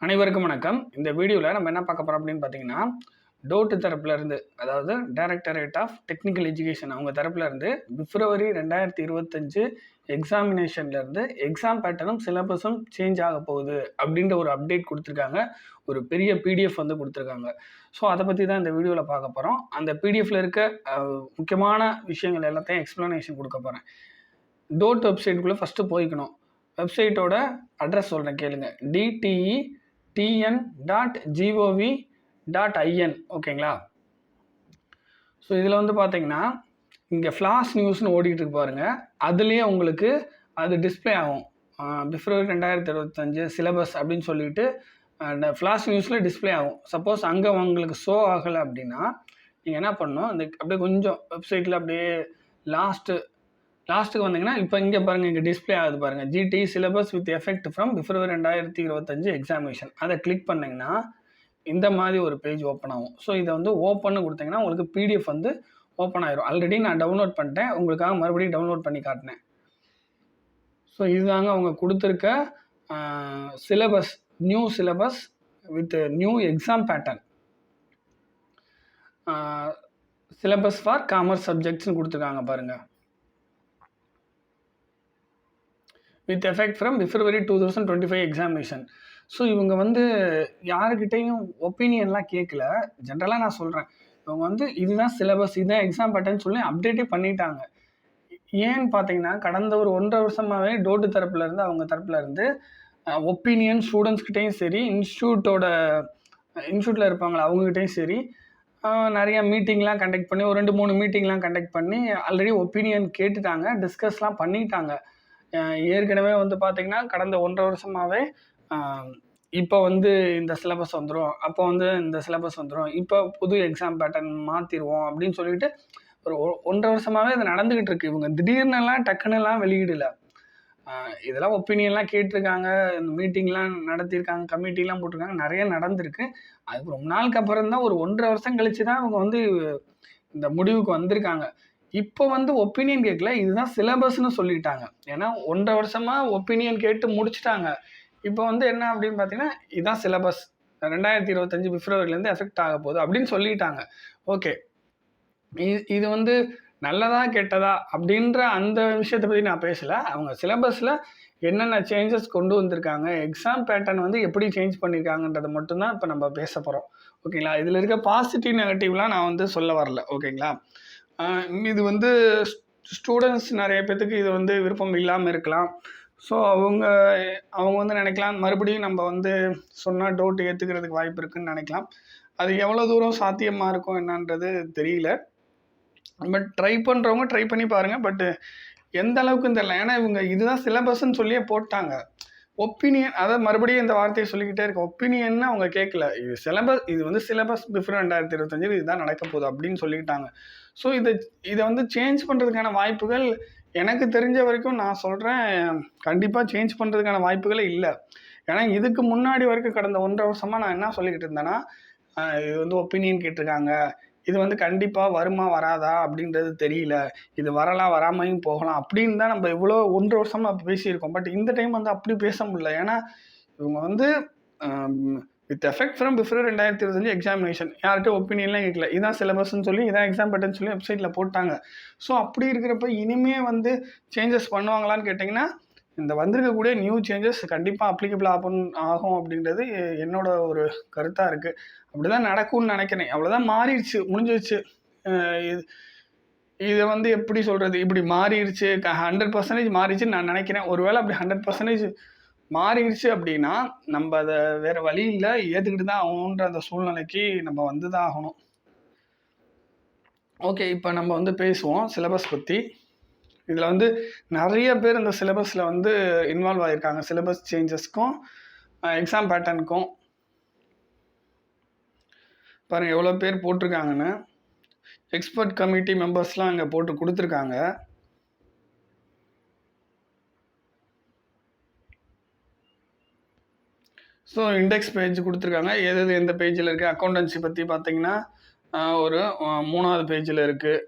அனைவருக்கும் வணக்கம். இந்த வீடியோவில் நம்ம என்ன பார்க்க போகிறோம் அப்படின்னு பார்த்தீங்கன்னா, டோட்டு தரப்புலேருந்து, அதாவது டைரக்டரேட் ஆஃப் டெக்னிக்கல் எஜுகேஷன் அவங்க தரப்புலேருந்து பிப்ரவரி 2025 எக்ஸாமினேஷன்லேருந்து எக்ஸாம் பேட்டர்னும் சிலபஸும் சேஞ்ச் ஆக போகுது அப்படின்ற ஒரு அப்டேட் கொடுத்துருக்காங்க. ஒரு பெரிய பிடிஎஃப் வந்து கொடுத்துருக்காங்க. ஸோ அதை பற்றி தான் இந்த வீடியோவில் பார்க்க போகிறோம். அந்த பிடிஎஃப்ல இருக்க முக்கியமான விஷயங்கள் எல்லாத்தையும் எக்ஸ்ப்ளனேஷன் கொடுக்க போகிறேன். டோட் வெப்சைட்டுக்குள்ளே ஃபஸ்ட்டு போய்க்கணும். வெப்சைட்டோட அட்ரஸ் சொல்கிறேன் கேளுங்க. dten.gov.in ஓகேங்களா. ஸோ இதில் வந்து பார்த்தீங்கன்னா இங்கே ஃப்ளாஷ் நியூஸ்னு ஓடிக்கிட்டு இருக்கு பாருங்கள். அதுலேயே உங்களுக்கு அது டிஸ்பிளே ஆகும். பிப்ரவரி 2025 சிலபஸ் அப்படின்னு சொல்லிட்டு ஃப்ளாஷ் நியூஸில் டிஸ்பிளே ஆகும். சப்போஸ் அங்கே உங்களுக்கு ஷோ ஆகலை அப்படின்னா நீங்கள் என்ன பண்ணணும், அந்த அப்படியே கொஞ்சம் வெப்சைட்டில் அப்படியே லாஸ்ட்டுக்கு வந்தீங்கன்னா இப்போ இங்கே பாருங்கள், இங்கே டிஸ்பிளே ஆகுது பாருங்கள். GT syllabus with effect from February 2025 examination. அதை கிளிக் பண்ணிங்கன்னா இந்த மாதிரி ஒரு பேஜ் ஓப்பன் ஆகும். ஸோ இதை வந்து ஓப்பன்னு கொடுத்தீங்கன்னா உங்களுக்கு பிடிஎஃப் வந்து ஓப்பன் ஆயிரும். ஆல்ரெடி நான் டவுன்லோட் பண்ணிட்டேன், உங்களுக்காக மறுபடியும் டவுன்லோட் பண்ணி காட்டினேன். ஸோ இதுதாங்க அவங்க கொடுத்துருக்க syllabus, new syllabus with new exam pattern. Syllabus for commerce சப்ஜெக்ட்ஸ்னு கொடுத்துருக்காங்க பாருங்கள். With effect from February 2025 examination. So இவங்க வந்து யாருக்கிட்டையும் ஒப்பீனியன்லாம் கேட்கல. ஜென்ரலாக நான் சொல்கிறேன், இவங்க வந்து இதுதான் சிலபஸ், இதுதான் எக்ஸாம் பேட்டர்ன்னு சொல்லி அப்டேட்டே பண்ணிட்டாங்க. ஏன்னு பார்த்தீங்கன்னா கடந்த ஒரு 1.5 வருஷமாகவே டோட்டு தரப்புலேருந்து அவங்க தரப்புலேருந்து ஒப்பீனியன் ஸ்டூடெண்ட்ஸ்கிட்டையும் சரி, இன்ஸ்டியூட்டில் இருப்பாங்களா அவங்ககிட்டையும் சரி, நிறைய மீட்டிங்லாம் கண்டக்ட் பண்ணி, ஒரு 2-3 மீட்டிங்லாம் கண்டக்ட் பண்ணி ஆல்ரெடி ஒப்பீனியன் கேட்டுட்டாங்க, டிஸ்கஸ்லாம் பண்ணிட்டாங்க. ஏற்கனவே வந்து பார்த்திங்கன்னா கடந்த 1.5 வருஷமாகவே இப்போ வந்து இந்த சிலபஸ் வந்துடும், அப்போ வந்து இந்த சிலபஸ் வந்துடும், இப்போ புது எக்ஸாம் பேட்டர்ன் மாற்றிடுவோம் அப்படின்னு சொல்லிட்டு ஒரு 1.5 வருஷமாகவே இது நடந்துக்கிட்டு இருக்குது. இவங்க திடீர்னுலாம் டக்குன்னுலாம் வெளியிடலை. இதெல்லாம் ஒப்பீனியன்லாம் கேட்டிருக்காங்க, இந்த மீட்டிங்லாம் நடத்தியிருக்காங்க, கமிட்டிலாம் போட்டிருக்காங்க, நிறைய நடந்திருக்கு. அது ரொம்ப நாளுக்கு அப்புறம் தான், ஒரு 1.5 வருஷம் கழிச்சு தான் அவங்க வந்து இந்த முடிவுக்கு வந்திருக்காங்க. இப்போ வந்து ஒப்பீனியன் கேட்கல, இதுதான் சிலபஸ்ன்னு சொல்லிட்டாங்க. ஏன்னா 1.5 வருஷமாக ஒப்பீனியன் கேட்டு முடிச்சுட்டாங்க. இப்போ வந்து என்ன அப்படின்னு பார்த்தீங்கன்னா, இதுதான் சிலபஸ் 2025 பிப்ரவரிலேருந்து எஃபெக்ட் ஆக போகுது அப்படின்னு சொல்லிட்டாங்க. ஓகே, இது வந்து நல்லதா கெட்டதா அப்படின்ற அந்த விஷயத்தை பற்றி நான் பேசலை. அவங்க சிலபஸில் என்னென்ன சேஞ்சஸ் கொண்டு வந்திருக்காங்க, எக்ஸாம் பேட்டர்ன் வந்து எப்படி சேஞ்ச் பண்ணியிருக்காங்கன்றதை மட்டும்தான் இப்போ நம்ம பேச போகிறோம். ஓகேங்களா. இதில் இருக்க பாசிட்டிவ் நெகட்டிவ்லாம் நான் வந்து சொல்ல வரல. ஓகேங்களா. இது வந்து ஸ்டூடெண்ட்ஸ் நிறைய பேர்த்துக்கு இது வந்து விருப்பம் இல்லாமல் இருக்கலாம். ஸோ அவங்க வந்து நினைக்கலாம், மறுபடியும் நம்ம வந்து சொன்னால் டவுட் ஏற்றுக்கிறதுக்கு வாய்ப்பு இருக்குதுன்னு நினைக்கலாம். அது எவ்வளோ தூரம் சாத்தியமாக இருக்கும் என்னன்றது தெரியல. பட் ட்ரை பண்ணுறவங்க ட்ரை பண்ணி பாருங்கள். பட் எந்த அளவுக்குன்னு தெரியல. ஏன்னா இவங்க இதுதான் சிலபஸ்ன்னு சொல்லியே போட்டாங்க. ஒப்பீனியன், அதை மறுபடியும் இந்த வார்த்தையை சொல்லிக்கிட்டே இருக்க, ஒப்பீனியன்னு அவங்க கேட்கல. இது வந்து சிலபஸ் பிப்ரவரி 2025 இதுதான் நடக்க போகுது அப்படின்னு சொல்லிக்கிட்டாங்க. ஸோ இதை வந்து சேஞ்ச் பண்ணுறதுக்கான வாய்ப்புகள் எனக்கு தெரிஞ்ச வரைக்கும் நான் சொல்கிறேன், கண்டிப்பாக சேஞ்ச் பண்ணுறதுக்கான வாய்ப்புகளே இல்லை. ஏன்னா இதுக்கு முன்னாடி வரைக்கும் கடந்த 1.5 வருஷமாக நான் என்ன சொல்லிக்கிட்டு இருந்தேன்னா, இது வந்து ஒப்பீனியன் கேட்டிருக்காங்க, இது வந்து கண்டிப்பாக வருமா வராதா அப்படின்றது தெரியல, இது வரலாம் வராமையும் போகலாம் அப்படின்னு தான் நம்ம இவ்வளோ 1.5 வருஷமாக பேசியிருக்கோம். பட் இந்த டைம் வந்து அப்படி பேச முடியல. ஏன்னா இவங்க வந்து with effect from February 2025 examination, யார்கிட்ட ஒப்பீனியன்லாம் கேட்கல, இதான் சிலபஸ்ன்னு சொல்லி, இதான் எக்ஸாம் பேட்டர்ன் சொல்லி வெப்சைட்டில் போட்டாங்க. ஸோ அப்படி இருக்கிறப்ப இனிமேல் வந்து சேஞ்சஸ் பண்ணுவாங்களான்னு கேட்டிங்கன்னா, இந்த வந்திருக்கக்கூடிய நியூ சேஞ்சஸ் கண்டிப்பாக அப்ளிகபிள் ஆகும் அப்படின்றது என்னோட ஒரு கருத்தாக இருக்குது. அப்படி தான் நடக்கும்னு நினைக்கிறேன். அவ்வளோதான், மாறிடுச்சு, முடிஞ்சிடுச்சு. இதை வந்து எப்படி சொல்கிறது, இப்படி மாறிடுச்சு, 100% மாறிடுச்சுன்னு நான் நினைக்கிறேன். ஒருவேளை அப்படி 100% மாறிடுச்சு அப்படின்னா நம்ம அதை வேறு வழி இல்லை, ஏற்றுக்கிட்டு தான் ஆகணுன்ற அந்த சூழ்நிலைக்கு நம்ம வந்து தான் ஆகணும். ஓகே, இப்போ நம்ம வந்து பேசுவோம் சிலபஸ் பற்றி. இதில் வந்து நிறைய பேர் இந்த சிலபஸில் வந்து இன்வால்வ் ஆகியிருக்காங்க. சிலபஸ் சேஞ்சஸ்க்கும் எக்ஸாம் பேட்டர்னுக்கும் பாருங்கள் எவ்வளோ பேர் போட்டிருக்காங்கன்னு. எக்ஸ்பர்ட் கமிட்டி மெம்பர்ஸ்லாம் அங்கே போட்டு கொடுத்துருக்காங்க. ஸோ இண்டெக்ஸ் பேஜ் கொடுத்துருக்காங்க, எந்த பேஜில் இருக்குது. அக்கௌண்டன்சி பற்றி பார்த்தீங்கன்னா ஒரு 3வது பேஜில் இருக்குது.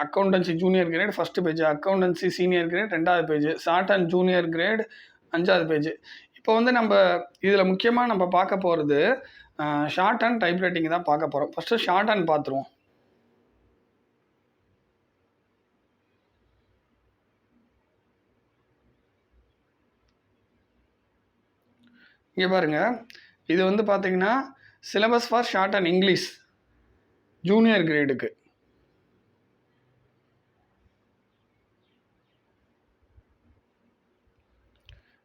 Accountancy junior grade first page, accountancy senior grade 2வது page, shorthand junior grade 5வது பேஜ். இப்போ வந்து நம்ம இதில் முக்கியமாக நம்ம பார்க்க போகிறது ஷார்ட் ஹேண்ட் டைப்ரைட்டிங் தான் பார்க்க போகிறோம். ஃபஸ்ட்டு ஷார்ட் ஹேண்ட் பார்த்துருவோம். இங்கே பாருங்கள், இது வந்து பார்த்தீங்கன்னா syllabus for shorthand English junior கிரேடுக்கு.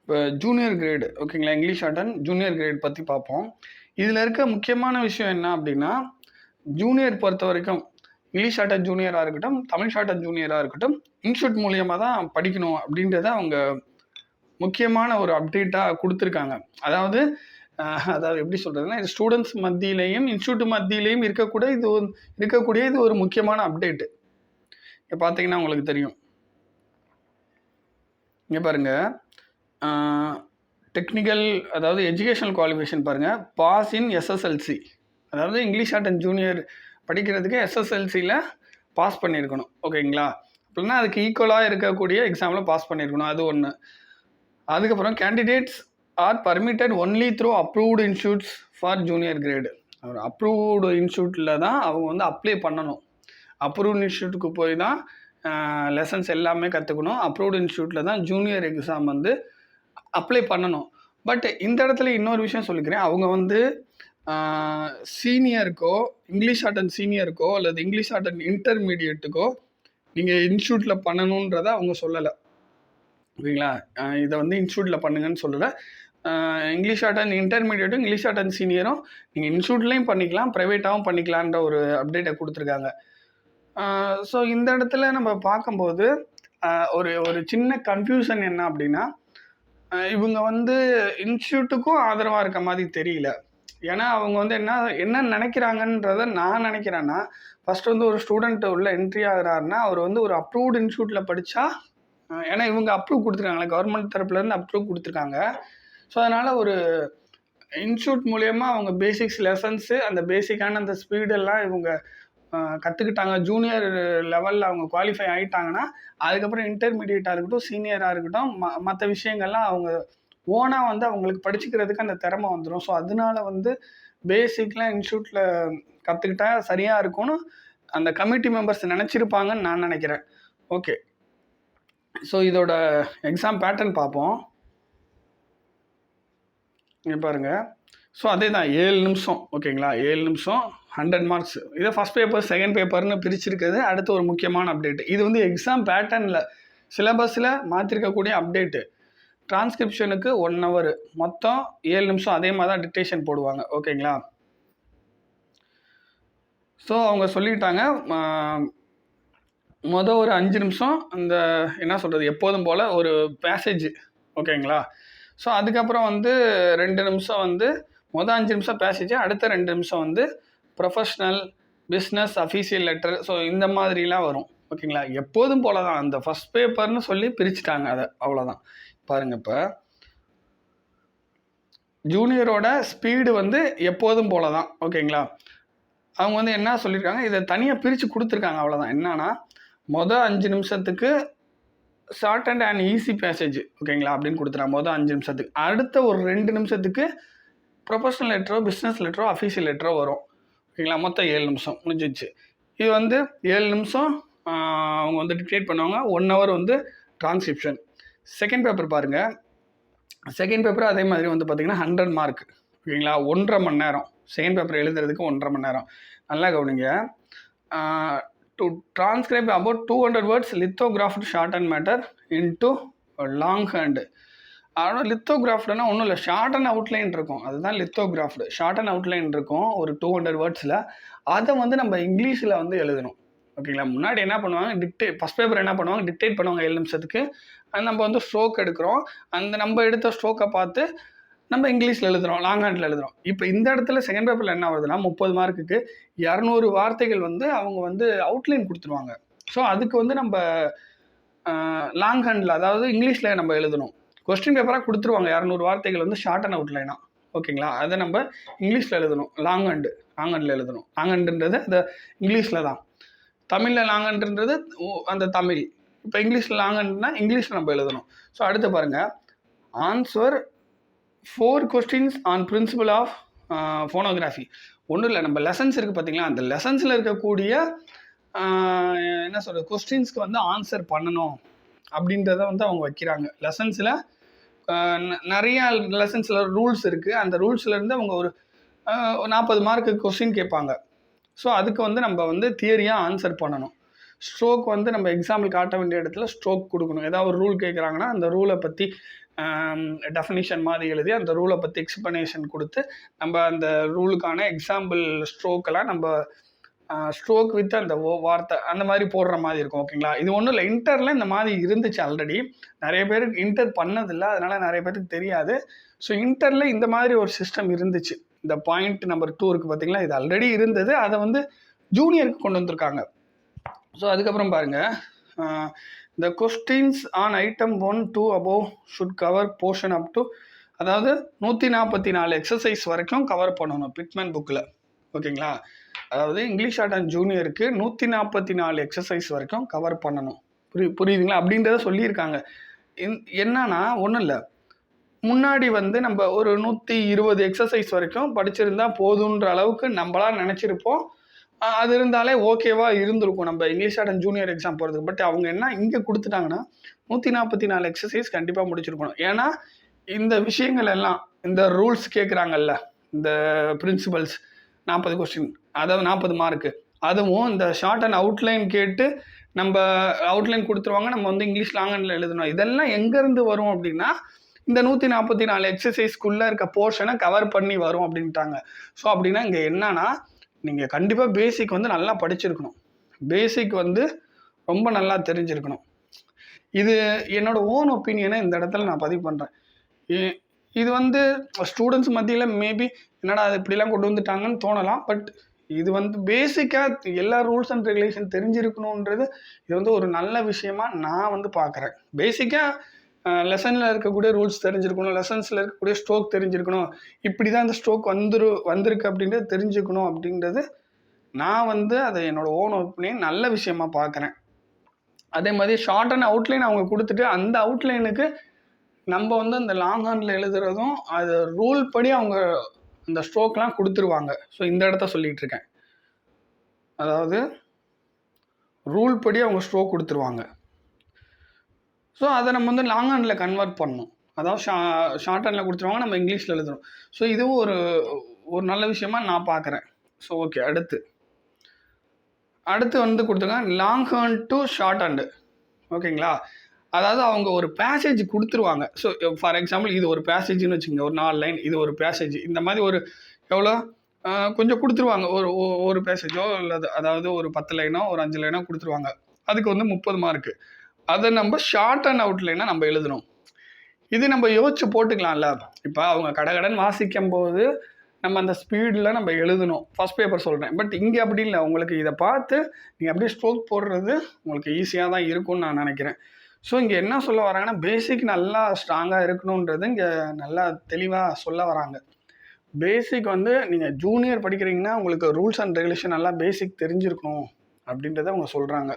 இப்போ ஜூனியர் கிரேடு ஓகேங்களா, English shorthand junior grade பற்றி பார்ப்போம். இதில் இருக்க முக்கியமான விஷயம் என்ன அப்படின்னா, ஜூனியர் பொறுத்த வரைக்கும் இங்கிலீஷ் ஷார்ட் அண்ட் ஜூனியராக இருக்கட்டும், தமிழ் ஷார்ட் அண்ட் ஜூனியராக இருக்கட்டும், இன்ஸ்டியூட் மூலியமாக தான் படிக்கணும் அப்படின்றத அவங்க முக்கியமான ஒரு அப்டேட்டாக கொடுத்துருக்காங்க. அதாவது எப்படி சொல்கிறதுனா, இது ஸ்டூடெண்ட்ஸ் மத்தியிலையும் இன்ஸ்டியூட் மத்தியிலையும் இருக்கக்கூடிய இது ஒரு முக்கியமான அப்டேட்டு. இங்கே பார்த்தீங்கன்னா உங்களுக்கு தெரியும். இங்கே பாருங்கள், டெக்னிக்கல் அதாவது எஜுகேஷனல் குவாலிஃபிகேஷன் பாருங்கள், பாஸ் இன் எஸ்எஸ்எல்சி. அதாவது இங்கிலீஷ் ஷார்ட் அண்ட் ஜூனியர் படிக்கிறதுக்கு எஸ்எஸ்எல்சியில் பாஸ் பண்ணியிருக்கணும் ஓகேங்களா. அப்படின்னா அதுக்கு ஈக்குவலாக இருக்கக்கூடிய எக்ஸாமில் பாஸ் பண்ணியிருக்கணும், அது ஒன்று. அதுக்கப்புறம் candidates are permitted only through approved institutes for junior grade. ஒரு அப்ரூவ்டு இன்ஸ்டியூட்டில் தான் அவங்க வந்து அப்ளை பண்ணணும். அப்ரூவ்டு இன்ஸ்டியூட்டுக்கு போய் தான் லெசன்ஸ் எல்லாமே கற்றுக்கணும். அப்ரூவ்டு இன்ஸ்டியூட்டில் தான் ஜூனியர் எக்ஸாம் வந்து அப்ளை பண்ணணும். பட் இந்த இடத்துல இன்னொரு விஷயம் சொல்லிக்கிறேன். அவங்க வந்து சீனியருக்கோ இங்கிலீஷ் ஷார்ட் அண்ட் சீனியருக்கோ அல்லது இங்கிலீஷ் ஷார்ட் அண்ட் இன்டர்மீடியட்டுக்கோ நீங்கள் இன்ஸ்டியூட்டில் பண்ணணுன்றதை அவங்க சொல்லலை ஓகேங்களா. இதை வந்து இன்ஸ்டியூட்டில் பண்ணுங்கன்னு சொல்லலை. இங்கிலீஷ் ஷார்ட் அண்ட் இன்டர்மீடியட்டும் இங்கிலீஷ் ஷார்ட் அண்ட் சீனியரும் நீங்கள் இன்ஸ்டியூட்லேயும் பண்ணிக்கலாம், ப்ரைவேட்டாகவும் பண்ணிக்கலான்ற ஒரு அப்டேட்டை கொடுத்துருக்காங்க. ஸோ இந்த இடத்துல நம்ம பார்க்கும்போது ஒரு சின்ன கன்ஃபியூஷன் என்ன அப்படின்னா, இவங்க வந்து இன்ஸ்டியூட்டுக்கும் ஆதரவாக இருக்க மாதிரி தெரியல. ஏன்னா அவங்க வந்து என்ன நினைக்கிறாங்கன்றத நான் நினைக்கிறேன்னா, ஃபஸ்ட்டு வந்து ஒரு ஸ்டூடெண்ட் உள்ள என்ட்ரி ஆகிறாருன்னா அவர் வந்து ஒரு அப்ரூவ்டு இன்ஸ்டியூட்டில் படித்தா, ஏன்னா இவங்க அப்ரூவ் கொடுத்துருக்காங்களே, கவர்மெண்ட் தரப்புலேருந்து அப்ரூவ் கொடுத்துருக்காங்க. ஸோ அதனால் ஒரு இன்ஸ்டியூட் மூலயமா அவங்க பேசிக்ஸ் லெசன்ஸு அந்த பேசிக்கான அந்த ஸ்பீடெல்லாம் இவங்க கற்றுக்கிட்டாங்க. ஜூனியர் லெவலில் அவங்க குவாலிஃபை ஆகிட்டாங்கன்னா, அதுக்கப்புறம் இன்டர்மீடியட்டாக இருக்கட்டும், சீனியராக இருக்கட்டும், மற்ற விஷயங்கள்லாம் அவங்க ஓனாக வந்து அவங்களுக்கு படிச்சுக்கிறதுக்கு அந்த திறமை வந்துடும். ஸோ அதனால வந்து பேசிக்லாம் இன்ஸ்டியூட்டில் கற்றுக்கிட்டா சரியாக இருக்கும்னு அந்த கமிட்டி மெம்பர்ஸ் நினச்சிருப்பாங்கன்னு நான் நினைக்கிறேன். ஓகே, ஸோ இதோட எக்ஸாம் பேட்டர்ன் பார்ப்போம். இங்கே பாருங்கள். ஸோ அதே தான் 7 நிமிஷம் ஓகேங்களா, 7 நிமிஷம் 100 மார்க்ஸ். இதை ஃபஸ்ட் பேப்பர் செகண்ட் பேப்பர்னு பிரிச்சிருக்கிறது அடுத்த ஒரு முக்கியமான அப்டேட். இது வந்து எக்ஸாம் பேட்டர்னில் சிலபஸில் மாற்றிருக்கக்கூடிய அப்டேட்டு. டிரான்ஸ்கிரிப்ஷனுக்கு 1 hour, மொத்தம் 7 நிமிஷம். அதே மாதிரி தான் டிக்டேஷன் போடுவாங்க ஓகேங்களா. ஸோ அவங்க சொல்லிட்டாங்க, மொதல் ஒரு 5 நிமிஷம் அந்த என்ன சொல்கிறது எப்போதும் போல் ஒரு பேசேஜ் ஓகேங்களா. ஸோ அதுக்கப்புறம் வந்து 2 நிமிஷம் வந்து மொதல் 5 நிமிஷம் பேசேஜ், அடுத்த 2 நிமிஷம் வந்து professional, business, official letter. So இந்த மாதிரிலாம் வரும் ஓகேங்களா. எப்போதும் போல தான் அந்த ஃபஸ்ட் பேப்பர்னு சொல்லி பிரிச்சுட்டாங்க அதை, அவ்வளோதான். பாருங்கள், இப்போ ஜூனியரோட ஸ்பீடு வந்து எப்போதும் போல தான் ஓகேங்களா. அவங்க வந்து என்ன சொல்லியிருக்காங்க, இதை தனியாக பிரித்து கொடுத்துருக்காங்க, அவ்வளோதான். என்னன்னா மொதல் 5 நிமிஷத்துக்கு ஷார்ட் அண்ட் ஈஸி பேசேஜ் ஓகேங்களா அப்படின்னு கொடுத்துறாங்க மொதல் 5 நிமிஷத்துக்கு. அடுத்த ஒரு 2 நிமிஷத்துக்கு ப்ரொஃபஷனல் லெட்டரோ, பிஸ்னஸ் லெட்டரோ, அஃபீஷியல் லெட்டரோ வரும் ஓகேங்களா. மொத்தம் 7 நிமிஷம் முடிஞ்சிச்சு. இது வந்து 7 நிமிஷம் அவங்க வந்து டிக்டேட் பண்ணுவாங்க. 1 hour வந்து டிரான்ஸ்கிரிப்ஷன். செகண்ட் பேப்பர் பாருங்கள். செகண்ட் பேப்பர் அதே மாதிரி வந்து பார்த்திங்கன்னா 100 மார்க் ஓகேங்களா. 1.5 மணி நேரம் செகண்ட் பேப்பர் எழுதுறதுக்கு 1.5 மணி நேரம். நல்லா கவனிங்க. To transcribe about 200 words lithographed shorthand matter into longhand. ஆனால் லித்தோகிராஃப்டுனா ஒன்றும் இல்லை, ஷார்ட் அண்ட் அவுட்லைன் இருக்கும், அதுதான் லித்தோகிராஃப்டு. ஷார்ட் அண்ட் அவுட்லைன் இருக்கும் ஒரு 200 wordsல. அதை வந்து நம்ம இங்கிலீஷில் வந்து எழுதணும் ஓகேங்களா. முன்னாடி என்ன பண்ணுவாங்க, ஃபஸ்ட் பேப்பர் என்ன பண்ணுவாங்க, டிக்டேட் பண்ணுவாங்க 7 நிமிஷத்துக்கு. நம்ம வந்து ஸ்ட்ரோக் எடுக்கிறோம், அந்த நம்ம எடுத்த ஸ்ட்ரோக்கை பார்த்து நம்ம இங்கிலீஷில் எழுதுகிறோம், லாங் ஹேண்டில் எழுதுகிறோம். இப்போ இந்த இடத்துல செகண்ட் பேப்பரில் என்ன வருதுன்னா 30 மார்க்குக்கு 200 வார்த்தைகள் வந்து அவங்க வந்து அவுட்லைன் கொடுத்துருவாங்க. ஸோ அதுக்கு வந்து நம்ம லாங் ஹேண்டில், அதாவது இங்கிலீஷில் நம்ம எழுதணும். கொஸ்டின் பேப்பராக கொடுத்துருவாங்க 200 வார்த்தைகள் வந்து ஷார்ட் அண்ட் அவுட்லைனாக ஓகேங்களா. அதை நம்ம இங்கிலீஷில் எழுதணும், லாங் ஹேண்டில் எழுதணும். லாங் ஹேண்டுன்றது அந்த இங்கிலீஷில் தான். தமிழில் லாங் ஹேண்டுன்றது அந்த தமிழ். இப்போ இங்கிலீஷில் லாங் ஹேண்டுனா இங்கிலீஷில் நம்ம எழுதணும். ஸோ அடுத்து பாருங்கள், answer 4 questions on principle of phonography. ஒன்றும் இல்லை, நம்ம லெசன்ஸ் இருக்குது பார்த்தீங்களா, அந்த லெசன்ஸில் இருக்கக்கூடிய என்ன சொல்கிறது கொஸ்டின்ஸ்க்கு வந்து ஆன்சர் பண்ணணும் அப்படின்றத வந்து அவங்க வைக்கிறாங்க. லெசன்ஸில் நிறையா லெசன்ஸில் ரூல்ஸ் இருக்குது. அந்த ரூல்ஸ்லேருந்து அவங்க ஒரு 40 மார்க்கு கொஸ்டின் கேட்பாங்க. ஸோ அதுக்கு வந்து நம்ம வந்து தியரியாக ஆன்சர் பண்ணணும். ஸ்ட்ரோக் வந்து நம்ம எக்ஸாம்பிள் காட்ட வேண்டிய இடத்துல ஸ்ட்ரோக் கொடுக்கணும். ஏதாவது ஒரு ரூல் கேட்குறாங்கன்னா அந்த ரூலை பற்றி டெஃபினிஷன் மாதிரி எழுதி அந்த ரூலை பற்றி எக்ஸ்ப்ளனேஷன் கொடுத்து நம்ம அந்த ரூலுக்கான எக்ஸாம்பிள் ஸ்ட்ரோக்கெல்லாம் நம்ம ஸ்ட்ரோக் வித் அந்த வார்த்தை அந்த மாதிரி போடுற மாதிரி இருக்கும். ஓகேங்களா, இது ஒன்றும் இல்லை, இன்டரில் இந்த மாதிரி இருந்துச்சு ஆல்ரெடி. நிறைய பேருக்கு இன்டர் பண்ணதில்லை, அதனால் நிறைய பேருக்கு தெரியாது. ஸோ இன்டரில் இந்த மாதிரி ஒரு சிஸ்டம் இருந்துச்சு. இந்த பாயிண்ட் நம்பர் 2 இருக்குது பார்த்தீங்களா, இது ஆல்ரெடி இருந்தது. அதை வந்து ஜூனியருக்கு கொண்டு வந்திருக்காங்க. ஸோ அதுக்கப்புறம் பாருங்கள், the questions on item 1 to above should cover portion up to, அதாவது 144 எக்ஸசைஸ் வரைக்கும் கவர் பண்ணணும் பிட்மேன் புக்கில். ஓகேங்களா, அதாவது இங்கிலீஷ் ஷார்ட் அண்ட் ஜூனியருக்கு 144 எக்ஸசைஸ் வரைக்கும் கவர் பண்ணணும். புரியுதுங்களா அப்படின்றத சொல்லியிருக்காங்க. என்னன்னா ஒன்றும் இல்லை, முன்னாடி வந்து நம்ம ஒரு 120 எக்ஸசைஸ் வரைக்கும் படிச்சிருந்தா போதுன்ற அளவுக்கு நம்மளாம் நினச்சிருப்போம். அது இருந்தாலே ஓகேவா இருந்திருக்கும் நம்ம English shorthand junior exam போகிறதுக்கு. பட் அவங்க என்ன இங்கே கொடுத்துட்டாங்கன்னா 144 எக்ஸசைஸ் கண்டிப்பாக முடிச்சிருக்கணும். ஏன்னா இந்த விஷயங்கள் எல்லாம், இந்த ரூல்ஸ் கேட்குறாங்கல்ல, இந்த பிரின்சிபல்ஸ் 40 கொஸ்டின், அதாவது 40 மார்க்கு, அதுவும் இந்த ஷார்ட் அண்ட் அவுட்லைன் கேட்டு நம்ம அவுட்லைன் கொடுத்துருவாங்க, நம்ம வந்து இங்கிலீஷ் லாங்கனில் எழுதணும். இதெல்லாம் எங்கேருந்து வரும் அப்படின்னா இந்த 144 எக்ஸசைஸ்க்குள்ளே இருக்க போர்ஷனை கவர் பண்ணி வரும் அப்படின்ட்டாங்க. ஸோ அப்படின்னா இங்கே என்னன்னா, நீங்கள் கண்டிப்பாக பேசிக் வந்து நல்லா படிச்சிருக்கணும், பேசிக் வந்து ரொம்ப நல்லா தெரிஞ்சிருக்கணும். இது என்னோட ஓன் ஒப்பீனியனை இந்த இடத்துல நான் பதிவு பண்ணுறேன். இது வந்து ஸ்டூடெண்ட்ஸ் மத்தியில் மேபி என்னடா அது இப்படிலாம் கொண்டு வந்துட்டாங்கன்னு தோணலாம். பட் இது வந்து பேசிக்காக எல்லா ரூல்ஸ் அண்ட் ரெகுலேஷன் தெரிஞ்சிருக்கணுன்றது இது வந்து ஒரு நல்ல விஷயமா நான் வந்து பார்க்குறேன். பேசிக்காக லெசனில் இருக்கக்கூடிய ரூல்ஸ் தெரிஞ்சிருக்கணும், லெசன்ஸில் இருக்கக்கூடிய ஸ்ட்ரோக் தெரிஞ்சிருக்கணும், இப்படி தான் இந்த ஸ்ட்ரோக் வந்திருக்கு அப்படின்றது தெரிஞ்சுக்கணும் அப்படின்றது நான் வந்து அதை என்னோட ஓன் ஒப்பீனியன் நல்ல விஷயமா பார்க்குறேன். அதே மாதிரி ஷார்ட் அண்ட் அவுட்லைன் அவங்க கொடுத்துட்டு அந்த அவுட்லைனுக்கு நம்ம வந்து அந்த லாங் ஹேண்டில் எழுதுறதும் அது ரூல் படி அவங்க இந்த ஸ்ட்ரோக்லாம் கொடுத்துருவாங்க. ஸோ இந்த இடத்த சொல்லிகிட்டு இருக்கேன், அதாவது ரூல் படி அவங்க ஸ்ட்ரோக் கொடுத்துருவாங்க. ஸோ அதை நம்ம வந்து லாங் ஹேண்டில் கன்வெர்ட் பண்ணணும், அதாவது ஷார்ட் ஹேண்டில் கொடுத்துருவாங்க, நம்ம இங்கிலீஷில் எழுதணும். ஸோ இதுவும் ஒரு நல்ல விஷயமா நான் பார்க்குறேன். ஸோ ஓகே, அடுத்து வந்து கொடுத்துருக்காங்க long hand to short hand. ஓகேங்களா, அதாவது அவங்க ஒரு பேசேஜ் கொடுத்துருவாங்க. ஸோ ஃபார் எக்ஸாம்பிள் இது ஒரு பேசேஜ்னு வச்சுக்கோங்க, ஒரு 4 லைன், இது ஒரு பேசேஜ், இந்த மாதிரி ஒரு எவ்வளோ கொஞ்சம் கொடுத்துருவாங்க, ஒரு பேசேஜோ இல்லை அதாவது ஒரு 10 லைனோ ஒரு 5 லைனோ கொடுத்துருவாங்க. அதுக்கு வந்து 30 மார்க்கு. அதை நம்ம ஷார்ட் அண்ட் அவுட்லைனாக நம்ம எழுதணும். இது நம்ம யோசிச்சு போட்டுக்கலாம்ல. இப்போ அவங்க கடகடன் வாசிக்கும் போது நம்ம அந்த ஸ்பீடில் நம்ம எழுதணும், ஃபஸ்ட் பேப்பர் சொல்கிறேன். பட் இங்கே அப்படி இல்லை, உங்களுக்கு இதை பார்த்து நீங்கள் அப்படியே ஸ்ட்ரோக் போடுறது உங்களுக்கு ஈஸியாக தான் இருக்கும்னு நான் நினைக்கிறேன். ஸோ இங்கே என்ன சொல்ல வராங்கன்னா, பேசிக் நல்லா ஸ்ட்ராங்காக இருக்கணுன்றது இங்கே நல்லா தெளிவாக சொல்ல வராங்க. பேசிக் வந்து நீங்கள் ஜூனியர் படிக்கிறீங்கன்னா உங்களுக்கு ரூல்ஸ் அண்ட் ரெகுலேஷன் நல்லா பேசிக் தெரிஞ்சிருக்கணும் அப்படின்றத அவங்க சொல்கிறாங்க.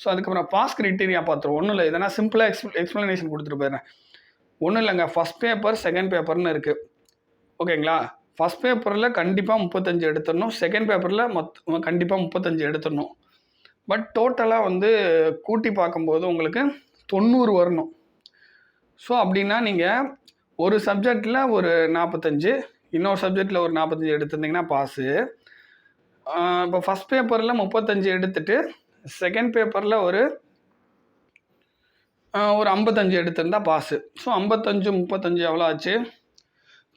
ஸோ அதுக்கப்புறம் பாஸ் கிரைட்டீரியா பார்த்துருவோம். ஒன்றும் இல்லை, இதெல்லாம் சிம்பிளாக எக்ஸ்ப்ளனேஷன் கொடுத்துட்டு போயிடுறேன். ஒன்றும் இல்லைங்க, ஃபஸ்ட் பேப்பர் செகண்ட் பேப்பர்னு இருக்குது. ஓகேங்களா, ஃபஸ்ட் பேப்பரில் கண்டிப்பாக 35 எடுத்துடணும், செகண்ட் பேப்பரில் கண்டிப்பாக 35 எடுத்துடணும். பட் டோட்டலாக வந்து கூட்டி பார்க்கும்போது உங்களுக்கு 90 வரணும். ஸோ அப்படின்னா நீங்கள் ஒரு சப்ஜெக்டில் ஒரு 45, இன்னொரு சப்ஜெக்டில் ஒரு 45 எடுத்திருந்தீங்கன்னா பாஸு. இப்போ ஃபஸ்ட் பேப்பரில் 35 எடுத்துகிட்டு செகண்ட் பேப்பரில் ஒரு 55 எடுத்திருந்தா பாஸு. ஸோ 55 35 எவ்வளோ ஆச்சு,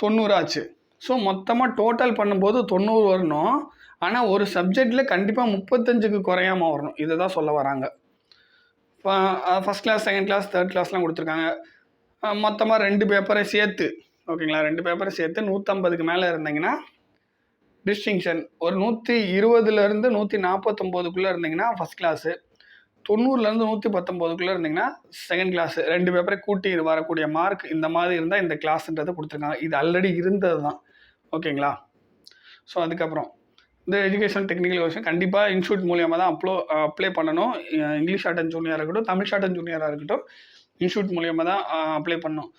90 ஆச்சு. ஸோ மொத்தமாக டோட்டல் பண்ணும்போது 90 வரணும். ஆனால் ஒரு சப்ஜெக்டில் கண்டிப்பாக 35க்கு குறையாமல் வரணும். இதை தான் சொல்ல வராங்க. First class second class third கிளாஸ்லாம் கொடுத்துருக்காங்க. மொத்தமாக 2 பேப்பரை சேர்த்து, ஓகேங்களா, 2 பேப்பரை சேர்த்து 150க்கு மேலே இருந்தீங்கன்னா டிஸ்டிங்ஷன். ஒரு 120லேருந்து 149க்குள்ளே இருந்தீங்கன்னா ஃபஸ்ட் கிளாஸு, 90லேருந்து 119க்குள்ளே இருந்தீங்கன்னா செகண்ட் கிளாஸு. 2 பேப்பரை கூட்டி வரக்கூடிய மார்க் இந்த மாதிரி இருந்தால் இந்த கிளாஸ்ன்றதை கொடுத்துருக்காங்க. இது ஆல்ரெடி இருந்தது தான். ஓகேங்களா, ஸோ அதுக்கப்புறம் இந்த எஜுகேஷன் டெக்னிக்கல் கொஷின் கண்டிப்பாக இன்ஸ்டியூட் மூலியமாக தான் அப்ளை பண்ணணும். இங்கிலீஷ் ஷார்ட் அண்ட் ஜூனியராக இருக்கட்டும், தமிழ் ஷார்ட் அண்ட் ஜூனியராக இருக்கட்டும், இன்ஸ்டியூட் மூலியமாக தான் அப்ளை பண்ணணும்.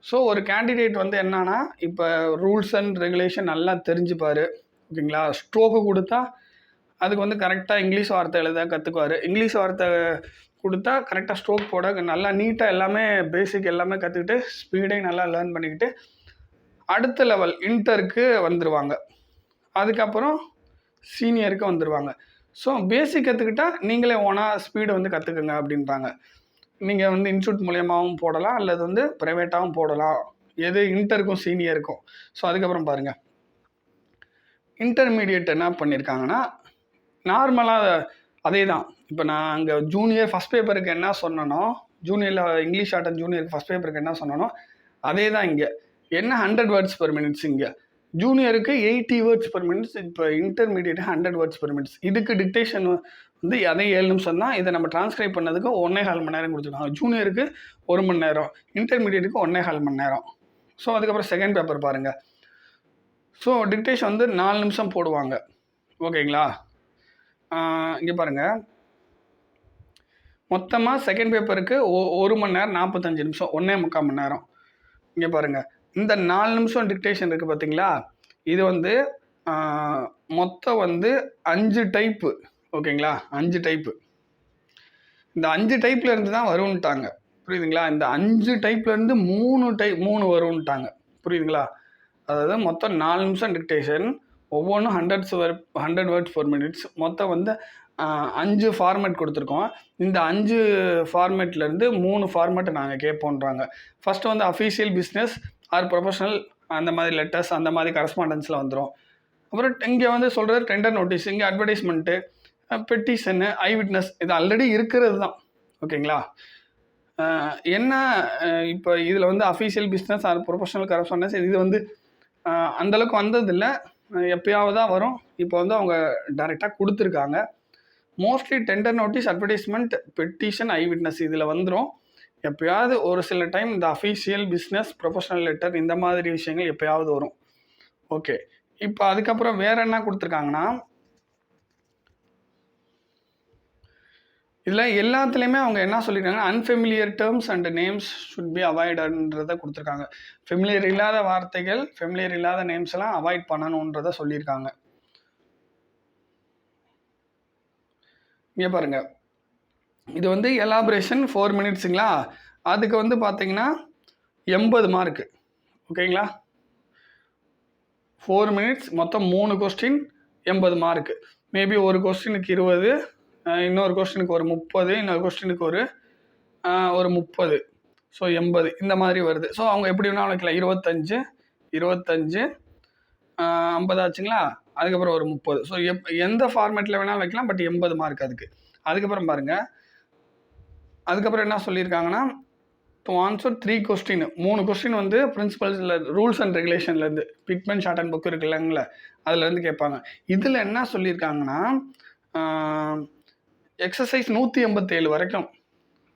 ஸோ ஒரு கேண்டிடேட் வந்து என்னன்னா, இப்போ ரூல்ஸ் அண்ட் ரெகுலேஷன் நல்லா தெரிஞ்சுப்பார். ஓகேங்களா? ஸ்ட்ரோக்கு கொடுத்தா அதுக்கு வந்து கரெக்டாக இங்கிலீஷ் வார்த்தை எழுத கற்றுக்குவார். இங்கிலீஷ் வார்த்தை கொடுத்தா கரெக்டாக ஸ்ட்ரோக் போட நல்லா நீட்டாக எல்லாமே பேசிக் எல்லாமே கற்றுக்கிட்டு ஸ்பீடையும் நல்லா லேர்ன் பண்ணிக்கிட்டு அடுத்த லெவல் இன்டருக்கு வந்துடுவாங்க. அதுக்கப்புறம் சீனியருக்கு வந்துடுவாங்க. ஸோ பேசிக் கற்றுக்கிட்டா நீங்களே ஓனாக ஸ்பீடை வந்து கற்றுக்குங்க அப்படின்றாங்க. நீங்கள் வந்து இன்ஸ்டியூட் மூலியமாகவும் போடலாம், அல்லது வந்து ப்ரைவேட்டாகவும் போடலாம். எது இன்டருக்கும் சீனியருக்கும். ஸோ அதுக்கப்புறம் பாருங்கள், இன்டர்மீடியட் என்ன பண்ணியிருக்காங்கன்னா, நார்மலாக அதே தான். இப்போ நான் அங்கே ஜூனியர் ஃபஸ்ட் பேப்பருக்கு என்ன சொன்னனோ, ஜூனியரில் இங்கிலீஷ் ஆர்ட் அண்ட் ஜூனியருக்கு ஃபஸ்ட் பேப்பருக்கு என்ன சொன்னனோ அதே தான் இங்கே. என்ன 100 வேர்ட்ஸ் பெர் மினிட்ஸ் இங்கே. ஜூனியருக்கு 80 வேர்ட்ஸ் பெர் மினிட்ஸ். இப்போ இன்டர்மீடியட் 100 வேர்ட்ஸ் பெர் மினிட்ஸ். இதுக்கு டிக்டேஷன் வந்து அதே 7 நிமிஷம் தான். இதை நம்ம டிரான்ஸ்கிரைப் பண்ணதுக்கு 1.25 மணி நேரம் கொடுத்துருக்காங்க. ஜூனியருக்கு 1 மணி நேரம், இன்டர்மீடியட்டுக்கு 1.25 மணி நேரம். ஸோ அதுக்கப்புறம் செகண்ட் பேப்பர் பாருங்கள். ஸோ டிக்டேஷன் வந்து 4 நிமிஷம் போடுவாங்க. ஓகேங்களா? இங்கே பாருங்கள், மொத்தமாக செகண்ட் பேப்பருக்கு 1 மணி நேரம் 45 நிமிஷம், 1.25 மணி நேரம். இங்கே பாருங்கள், இந்த 4 நிமிஷம் டிக்டேஷன் இருக்குது பார்த்தீங்களா? இது வந்து மொத்தம் வந்து 5 டைப்பு. ஓகேங்களா? 5 டைப்பு. இந்த 5 டைப்பில் இருந்து தான் வரும்ட்டாங்க. புரியுதுங்களா? இந்த 5 டைப்லேருந்து 3 வரும்ட்டாங்க. புரியுதுங்களா? அதாவது மொத்தம் 4 நிமிஷம் டிக்டேஷன், ஒவ்வொன்றும் 100 வேர்ட்ஸ் பெர் மினிட்ஸ். மொத்தம் வந்து 5 ஃபார்மேட் கொடுத்துருக்கோம். இந்த 5 ஃபார்மேட்லேருந்து 3 ஃபார்மேட்டை நாங்கள் கேட்போன்றாங்க. ஃபஸ்ட்டு வந்து அஃபீஷியல் பிஸ்னஸ் ஆர் ப்ரொஃபஷனல், அந்த மாதிரி லெட்டர்ஸ், அந்த மாதிரி கரஸ்பாண்டன்ஸில் வந்துடும். அப்புறம் இங்கே வந்து சொல்கிறது டெண்டர் நோட்டீஸ், இங்கே அட்வர்டைஸ்மெண்ட்டு, பெட்டிஷனு, ஐ விட்னஸ், இது ஆல்ரெடி இருக்கிறது தான். ஓகேங்களா? என்ன இப்போ இதில் வந்து official business or professional correspondence இது வந்து அந்தளவுக்கு வந்ததில்லை, எப்பயாவது தான் வரும். இப்போ வந்து அவங்க டைரெக்டாக கொடுத்துருக்காங்க. Mostly tender notice, advertisement, petition, eyewitness இதில் வந்துடும். எப்போயாவது ஒரு சில டைம் இந்த அஃபீஷியல் பிஸ்னஸ், ப்ரொஃபஷனல் லெட்டர், இந்த மாதிரி விஷயங்கள் எப்போயாவது வரும். ஓகே, இப்போ அதுக்கப்புறம் வேறு என்ன கொடுத்துருக்காங்கன்னா, இதில் எல்லாத்துலேயுமே அவங்க என்ன சொல்லியிருக்காங்க, unfamiliar terms and names should be அவாய்டுன்றதை கொடுத்துருக்காங்க. ஃபெமிலியர் இல்லாத வார்த்தைகள், ஃபெமிலியர் இல்லாத நேம்ஸ் எல்லாம் அவாய்ட் பண்ணணுன்றதை சொல்லியிருக்காங்க. இங்கே பாருங்கள், இது வந்து எலாபரேஷன் 4 மினிட்ஸுங்களா? அதுக்கு வந்து பார்த்தீங்கன்னா 80 மார்க்கு. ஓகேங்களா? 4 மினிட்ஸ், மொத்தம் 3 கொஸ்டின், 80 மார்க்கு. மேபி ஒரு கொஸ்டினுக்கு 20, இன்னொரு கொஸ்டினுக்கு ஒரு 30, இன்னொரு கொஸ்டினுக்கு ஒரு 30. ஸோ 80 இந்த மாதிரி வருது. ஸோ அவங்க எப்படி வேணாலும் வைக்கலாம். 25, 50 ஆச்சுங்களா? அதுக்கப்புறம் ஒரு 30. ஸோ எந்த ஃபார்மேட்டில் வேணாலும் வைக்கலாம், பட் 80 மார்க் அதுக்கு. அதுக்கப்புறம் பாருங்கள், அதுக்கப்புறம் என்ன சொல்லியிருக்காங்கன்னா, டு ஆன்சர் 3 கொஸ்டின், 3 கொஸ்டின் வந்து பிரின்சிபல்ஸில், ரூல்ஸ் அண்ட் ரெகுலேஷன்லேருந்து, பிட்மேன் ஷார்ட் அண்ட் புக் இருக்குல்லங்கள, அதுலேருந்து கேட்பாங்க. இதில் என்ன சொல்லியிருக்காங்கன்னா, எக்ஸசைஸ் 187 வரைக்கும்.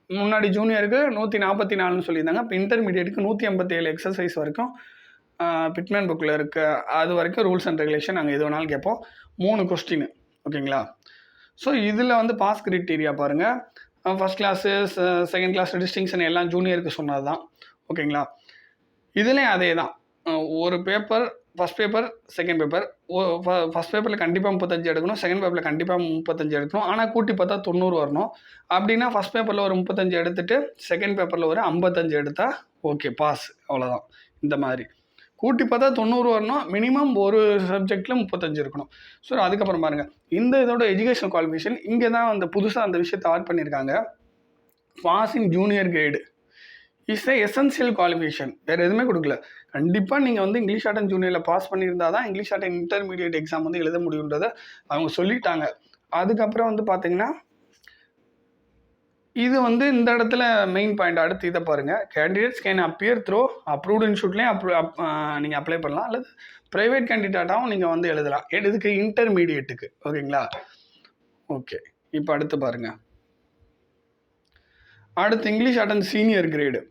முன்னாடி ஜூனியருக்கு 144ன்னு சொல்லியிருந்தாங்க. இப்போ இன்டர்மீடியட்டுக்கு 187 எக்ஸசைஸ் வரைக்கும் பிட்மேன் புக்கில் இருக்க அது வரைக்கும் ரூல்ஸ் அண்ட் ரெகுலேஷன் நாங்கள் எது வேணாலும் கேட்போம். 3 கொஸ்டின். ஓகேங்களா? ஸோ இதில் வந்து பாஸ் கிரைட்டீரியா பாருங்கள். First class, second class distinction எல்லாம் ஜூனியருக்கு சொன்னது தான். ஓகேங்களா? இதுலேயும் அதே தான். ஒரு paper, first paper, second paper. First பேப்பரில் கண்டிப்பாக 35 எடுக்கணும், செகண்ட் பேப்பரில் கண்டிப்பாக 35 எடுக்கணும். ஆனால் கூட்டி பார்த்தா 90 வரணும். அப்படின்னா ஃபஸ்ட் பேப்பரில் ஒரு 35 எடுத்துகிட்டு செகண்ட் பேப்பரில் ஒரு 55 எடுத்தால் ஓகே, பாஸ். அவ்வளோதான். இந்த மாதிரி கூட்டி பார்த்தா 90 வரணும். மினிமம் ஒரு சப்ஜெக்டில் 35 இருக்கணும். ஸோ அதுக்கப்புறம் பாருங்கள், இந்த இதோட எஜுகேஷன் குவாலிஃபிகேஷன் இங்கே தான் அந்த புதுசாக அந்த விஷயத்தை ஆட் பண்ணியிருக்காங்க. Pass in junior grade is a essential qualification. வேறு எதுவுமே கொடுக்கல. கண்டிப்பாக நீங்கள் வந்து இங்கிலீஷ் ஆர்ட் அண்ட் ஜூனியரில் பாஸ் பண்ணியிருந்தால் தான் English shorthand intermediate exam வந்து எழுத முடியுன்றதை அவங்க சொல்லிட்டாங்க. அதுக்கப்புறம் வந்து பார்த்தீங்கன்னா, இது வந்து இந்த இடத்துல மெயின் பாயிண்ட். அடுத்து இதை பாருங்கள், candidates can appear through approved இன்ஸ்டியூட்லேயும் நீங்கள் அப்ளை பண்ணலாம், அல்லது ப்ரைவேட் கேண்டிடேட்டாகவும் நீங்கள் வந்து எழுதலாம். இதுக்கு இன்டர்மீடியட்டுக்கு. ஓகேங்களா? ஓகே, இப்போ அடுத்து பாருங்கள். அடுத்து English art and senior grade.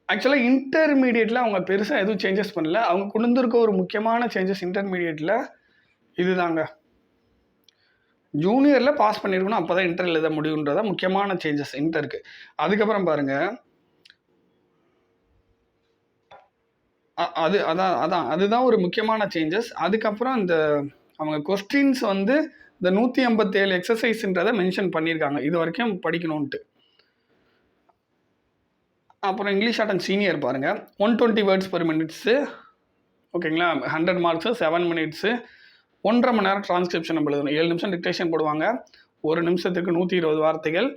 ஆக்சுவலாக இன்டர்மீடியட்டில் அவங்க பெருசாக எதுவும் சேஞ்சஸ் பண்ணல. அவங்க கொண்டு வந்திருக்க ஒரு முக்கியமான சேஞ்சஸ் இன்டர்மீடியட்டில் இது தாங்க. ஜூனியரில் பாஸ் பண்ணியிருக்கணும், அப்போ தான் இன்டர் எழுத முடியுன்றதா முக்கியமான சேஞ்சஸ் இன்டருக்கு. அதுக்கப்புறம் பாருங்கள், அதுதான் ஒரு முக்கியமான சேஞ்சஸ். அதுக்கப்புறம் இந்த அவங்க கொஸ்டின்ஸ் வந்து இந்த 157 எக்ஸசைஸ்ன்றதை மென்ஷன் பண்ணியிருக்காங்க இது வரைக்கும் படிக்கணும்ன்ட்டு. அப்புறம் இங்கிலீஷ் அட்டன் சீனியர் பாருங்கள், 120 வேர்ட்ஸ் பெர் மினிட்ஸு, ஓகேங்களா. 100 மார்க்ஸு, 7 மினிட்ஸு, 1.5 மணி நேரம் டிரான்ஸ்கிரிப்ஷன் நம்ம எழுதணும். 7 நிமிஷம் டிக்டேஷன் போடுவாங்க, 1 நிமிஷத்துக்கு 120 வார்த்தைகள்,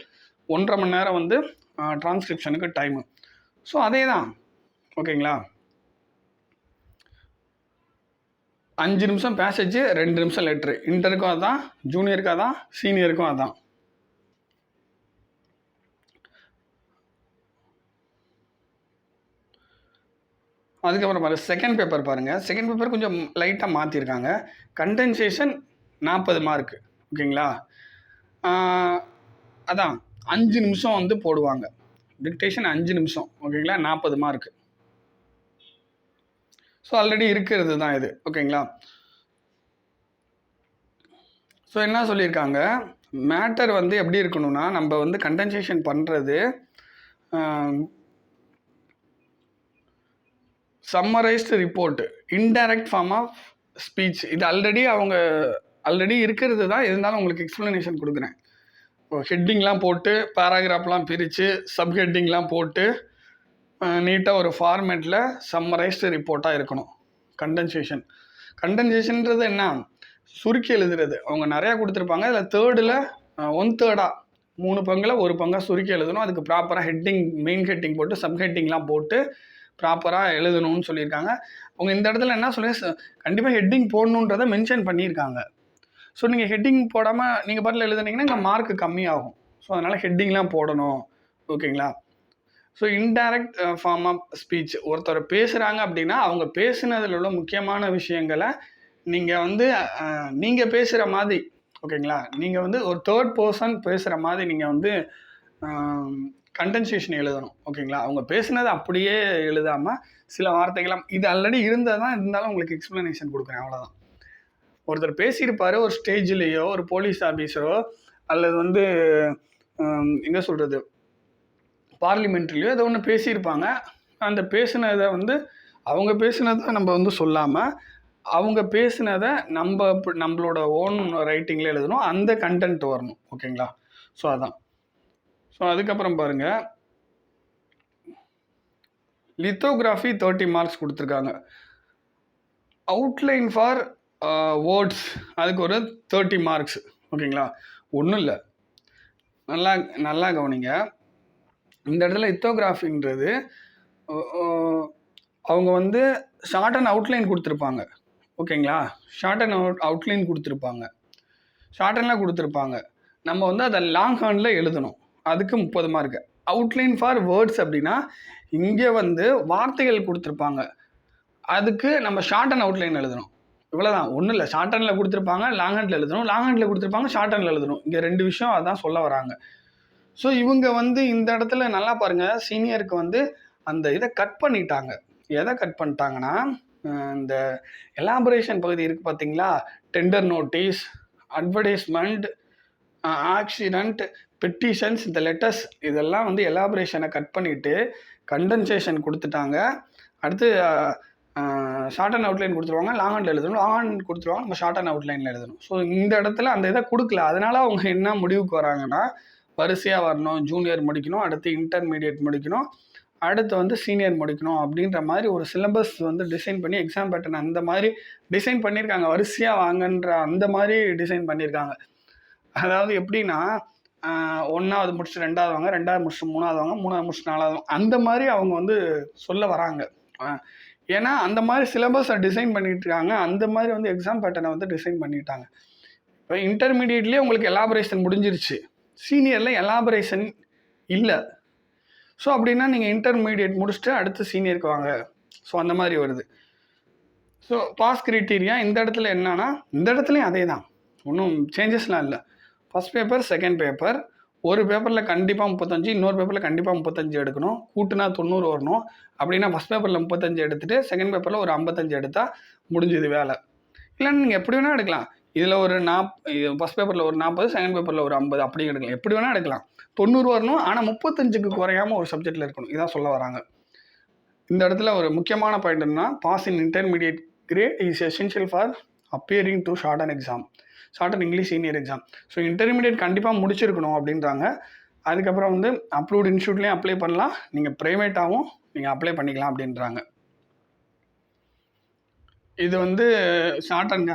1.5 மணி நேரம் வந்து டிரான்ஸ்கிரிப்ஷனுக்கு டைமு. ஸோ அதே தான், ஓகேங்களா. 5 நிமிஷம் பேசேஜ், 2 நிமிஷம் லெட்ரு. இன்டருக்கும் அதான், ஜூனியருக்கும் அதான், சீனியருக்கும் அதான். அதுக்கப்புறம் பாருங்கள் செகண்ட் பேப்பர் பாருங்கள். செகண்ட் பேப்பர் கொஞ்சம் லைட்டாக மாற்றிருக்காங்க. கண்டென்சேஷன் 40 மார்க்கு, ஓகேங்களா. அதான் 5 நிமிஷம் வந்து போடுவாங்க. டிக்டேஷன் 5 நிமிஷம், ஓகேங்களா, 40 மார்க்கு. ஸோ ஆல்ரெடி இருக்கிறது தான் இது, ஓகேங்களா. ஸோ என்ன சொல்லியிருக்காங்க, மேட்டர் வந்து எப்படி இருக்கணும்னா, நம்ம வந்து கண்டென்சேஷன் பண்ணுறது summarised report, indirect form of speech. இது ஆல்ரெடி இருக்கிறது தான், இருந்தாலும் உங்களுக்கு எக்ஸ்ப்ளனேஷன் கொடுக்குறேன். ஹெட்டிங்லாம் போட்டு பேராகிராஃப்லாம் பிரித்து சப்ஹெட்டிங்லாம் போட்டு நீட்டாக ஒரு ஃபார்மேட்டில் சம்மரைஸ்டு ரிப்போர்ட்டாக இருக்கணும் கண்டென்சேஷன்ன்றது என்ன, சுருக்கி எழுதுறது. அவங்க நிறையா கொடுத்துருப்பாங்க, அதில் தேர்டில் 1/3 3 பங்கில் 1 பங்காக சுருக்கி எழுதணும். அதுக்கு ப்ராப்பராக ஹெட்டிங், மெயின் ஹெட்டிங் போட்டு சப்ஹெட்டிங்லாம் போட்டு ப்ராப்பராக எழுதணும்னு சொல்லியிருக்காங்க. அவங்க இந்த இடத்துல என்ன சொல்லி கண்டிப்பாக ஹெட்டிங் போடணுன்றதை மென்ஷன் பண்ணியிருக்காங்க. ஸோ நீங்கள் ஹெட்டிங் போடாமல் நீங்கள் பாட்டில் எழுதுனீங்கன்னா இங்கே மார்க்கு கம்மியாகும். ஸோ அதனால் ஹெட்டிங்லாம் போடணும், ஓகேங்களா. So indirect form of speech, ஒருத்தர் பேசுகிறாங்க அப்படின்னா அவங்க பேசுனதில் உள்ள முக்கியமான விஷயங்களை நீங்கள் பேசுகிற மாதிரி, ஓகேங்களா. நீங்கள் வந்து ஒரு தேர்ட் பர்சன் பேசுகிற மாதிரி நீங்கள் வந்து கண்டென்சேஷன் எழுதணும், ஓகேங்களா. அவங்க பேசுனது அப்படியே எழுதாமல் சில வார்த்தைகளாம், இது ஆல்ரெடி இருந்ததான், இருந்தாலும் உங்களுக்கு எக்ஸ்ப்ளனேஷன் கொடுக்குறேன், அவ்வளோதான். ஒருத்தர் பேசியிருப்பார் ஒரு ஸ்டேஜ்லேயோ, ஒரு போலீஸ் ஆஃபீஸரோ, அல்லது வந்து என்ன சொல்கிறது, பார்லிமெண்ட்லேயோ ஏதோ ஒன்று பேசியிருப்பாங்க. அந்த பேசுனதை வந்து அவங்க பேசுனதை நம்ம வந்து சொல்லாமல் அவங்க பேசுனதை நம்மளோட ஓன் ரைட்டிங்கில் எழுதணும், அந்த கண்டென்ட் வரணும், ஓகேங்களா. ஸோ அதான். ஸோ அதுக்கப்புறம் பாருங்கள், லித்தோகிராஃபி 30 மார்க்ஸ் கொடுத்துருக்காங்க. அவுட்லைன் ஃபார் வேர்ட்ஸ் அதுக்கு ஒரு 30 மார்க்ஸ், ஓகேங்களா. ஒன்றும் இல்லை, நல்லா கவனிங்க. இந்த இடத்துல லித்தோகிராஃபின்றது அவங்க வந்து ஷார்ட் அண்ட் அவுட்லைன் கொடுத்துருப்பாங்க, ஓகேங்களா. ஷார்ட் அண்ட் அவுட்லைன் கொடுத்துருப்பாங்க, ஷார்ட் அண்ட்லாம் கொடுத்துருப்பாங்க. நம்ம வந்து அதை லாங் ஹேண்டில் எழுதணும், அதுக்கு 30 மார்க்கு. அவுட்லைன் ஃபார் வேர்ட்ஸ் அப்படின்னா இங்கே வந்து வார்த்தைகள் கொடுத்துருப்பாங்க, அதுக்கு நம்ம ஷார்ட் அண்ட் அவுட்லைன் எழுதணும். இவ்வளோதான், ஒன்றும் இல்லை. ஷார்ட் ஹேண்டில் கொடுத்துருப்பாங்க, லாங் ஹேண்டில் எழுதணும், லாங் ஹேண்டில் கொடுத்துருப்பாங்க, ஷார்ட் ஹேண்டில் எழுதணும். இங்கே 2 விஷயம் அதான் சொல்ல வராங்க. ஸோ இவங்க வந்து இந்த இடத்துல நல்லா பாருங்கள், சீனியருக்கு வந்து அந்த இதை கட் பண்ணிட்டாங்க. எதை கட் பண்ணிட்டாங்கன்னா, இந்த எலாபரேஷன் பகுதி இருக்குது பார்த்தீங்களா, tender notice, advertisement, accident, petitions, இந்த லெட்டர்ஸ், இதெல்லாம் வந்து எலாபரேஷனை கட் பண்ணிவிட்டு கண்டென்சேஷன் கொடுத்துட்டாங்க. அடுத்து ஷார்ட் அண்ட் அவுட்லைன் கொடுத்துருவாங்க, லாங் ஹேண்டில் எழுதணும், லாங் ஹேண்ட் கொடுத்துருவாங்க, நம்ம ஷார்ட் அண்ட் அவுட்லைனில் எழுதணும். ஸோ இந்த இடத்துல அந்த இதை கொடுக்கல. அதனால் அவங்க என்ன முடிவுக்கு வராங்கன்னா, வரிசையாக வரணும், ஜூனியர் முடிக்கணும், அடுத்து இன்டர்மீடியட் முடிக்கணும், அடுத்து வந்து சீனியர் முடிக்கணும் அப்படின்ற மாதிரி ஒரு சிலபஸ் வந்து டிசைன் பண்ணி எக்ஸாம் பேட்டர்ன் அந்த மாதிரி டிசைன் பண்ணியிருக்காங்க. வரிசையாக வாங்கன்ற அந்த மாதிரி டிசைன் பண்ணியிருக்காங்க. அதாவது எப்படின்னா, 1வது முடிச்சுட்டு 2வது வாங்க, 2வது முடிச்சுட்டு 3வது வாங்க, 3வது முடிச்சுட்டு 4வது வாங்க, அந்த மாதிரி அவங்க வந்து சொல்ல வராங்க. ஏன்னா அந்த மாதிரி சிலபஸை டிசைன் பண்ணிட்டுருக்காங்க, அந்த மாதிரி வந்து எக்ஸாம் பேட்டர்னை வந்து டிசைன் பண்ணிட்டாங்க. இப்போ இன்டர்மீடியட்லேயே உங்களுக்கு எலாபரேஷன் முடிஞ்சிருச்சு, சீனியரில் எலாபரேஷன் இல்லை. ஸோ அப்படின்னா நீங்கள் இன்டர்மீடியட் முடிச்சுட்டு அடுத்து சீனியருக்கு வாங்க. ஸோ அந்த மாதிரி வருது. ஸோ பாஸ் கிரைட்டீரியா இந்த இடத்துல என்னன்னா, இந்த இடத்துலையும் அதே தான், ஒன்றும் சேஞ்சஸ்லாம் இல்லை. ஃபஸ்ட் பேப்பர், செகண்ட் பேப்பர், ஒரு பேப்பரில் கண்டிப்பாக 35, இன்னொரு பேப்பரில் கண்டிப்பாக 35 எடுக்கணும், கூட்டுனா 90 வரணும். அப்படின்னா ஃபஸ்ட் பேப்பரில் 35 எடுத்துகிட்டு செகண்ட் பேப்பரில் ஒரு 55 எடுத்தால் முடிஞ்சது வேலை. இல்லைன்னா நீங்கள் எப்படி வேணால் எடுக்கலாம். இதில் ஒரு ஃபஸ்ட் பேப்பரில் ஒரு 40, செகண்ட் பேப்பரில் ஒரு 50, அப்படி எடுக்கலாம், எப்படி வேணால் எடுக்கலாம். 90 வரணும், ஆனால் 35க்கு குறையாமல் ஒரு சப்ஜெக்டில் இருக்கணும். இதான் சொல்ல வராங்க. இந்த இடத்துல ஒரு முக்கியமான பாயிண்ட் என்னன்னா, pass in intermediate grade is essential for appearing to shorthand exam, shorthand English senior exam. So intermediate கண்டிப்பாக முடிச்சிருக்கணும் அப்படின்றாங்க. அதுக்கப்புறம் வந்து அப்ரூவ்டு இன்ஸ்டியூட்லேயும் அப்ளை பண்ணலாம், நீங்கள் ப்ரைவேட்டாகவும் நீங்கள் அப்ளை பண்ணிக்கலாம் அப்படின்றாங்க. இது வந்து short and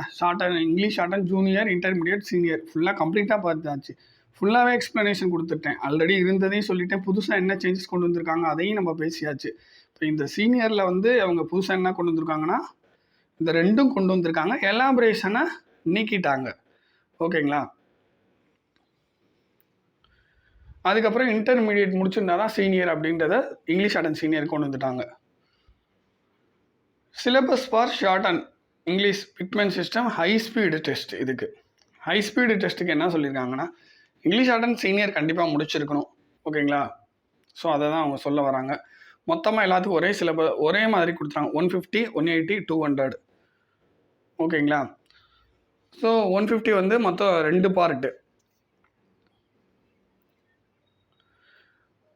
English shorthand junior, intermediate, senior ஃபுல்லாக கம்ப்ளீட்டாக பார்த்தாச்சு. ஃபுல்லாகவே எக்ஸ்ப்ளனேஷன் கொடுத்துட்டேன். ஆல்ரெடி இருந்ததையும் சொல்லிட்டேன், புதுசாக என்ன சேஞ்சஸ் கொண்டு வந்திருக்காங்க அதையும் நம்ம பேசியாச்சு. இப்போ இந்த சீனியரில் வந்து அவங்க புதுசாக என்ன கொண்டு வந்திருக்காங்கன்னா, இந்த ரெண்டும் கொண்டு வந்திருக்காங்க, எலாபரேஷனை நீக்கிட்டாங்க. ஓகேங்களா? அதுக்கப்புறம் இன்டர்மீடியட் முடிச்சிருந்தா தான் சீனியர் அப்படின்றத இங்கிலீஷ் ஷார்ட் அண்ட் சீனியர் கொண்டு வந்துட்டாங்க. Syllabus for shorthand English Pitman system high speed test. இதுக்கு ஹை ஸ்பீடு டெஸ்ட்டுக்கு என்ன சொல்லியிருக்காங்கன்னா, இங்கிலீஷ் ஷார்ட் அண்ட் சீனியர் கண்டிப்பாக முடிச்சிருக்கணும். ஓகேங்களா? ஸோ அதை தான் அவங்க சொல்ல வராங்க. மொத்தமாக எல்லாத்துக்கும் ஒரே சிலபஸ் ஒரே மாதிரி கொடுத்துறாங்க. 150, 180, 200. ஓகேங்களா? ஸோ 150 வந்து மொத்தம் 2 பார்ட்டு.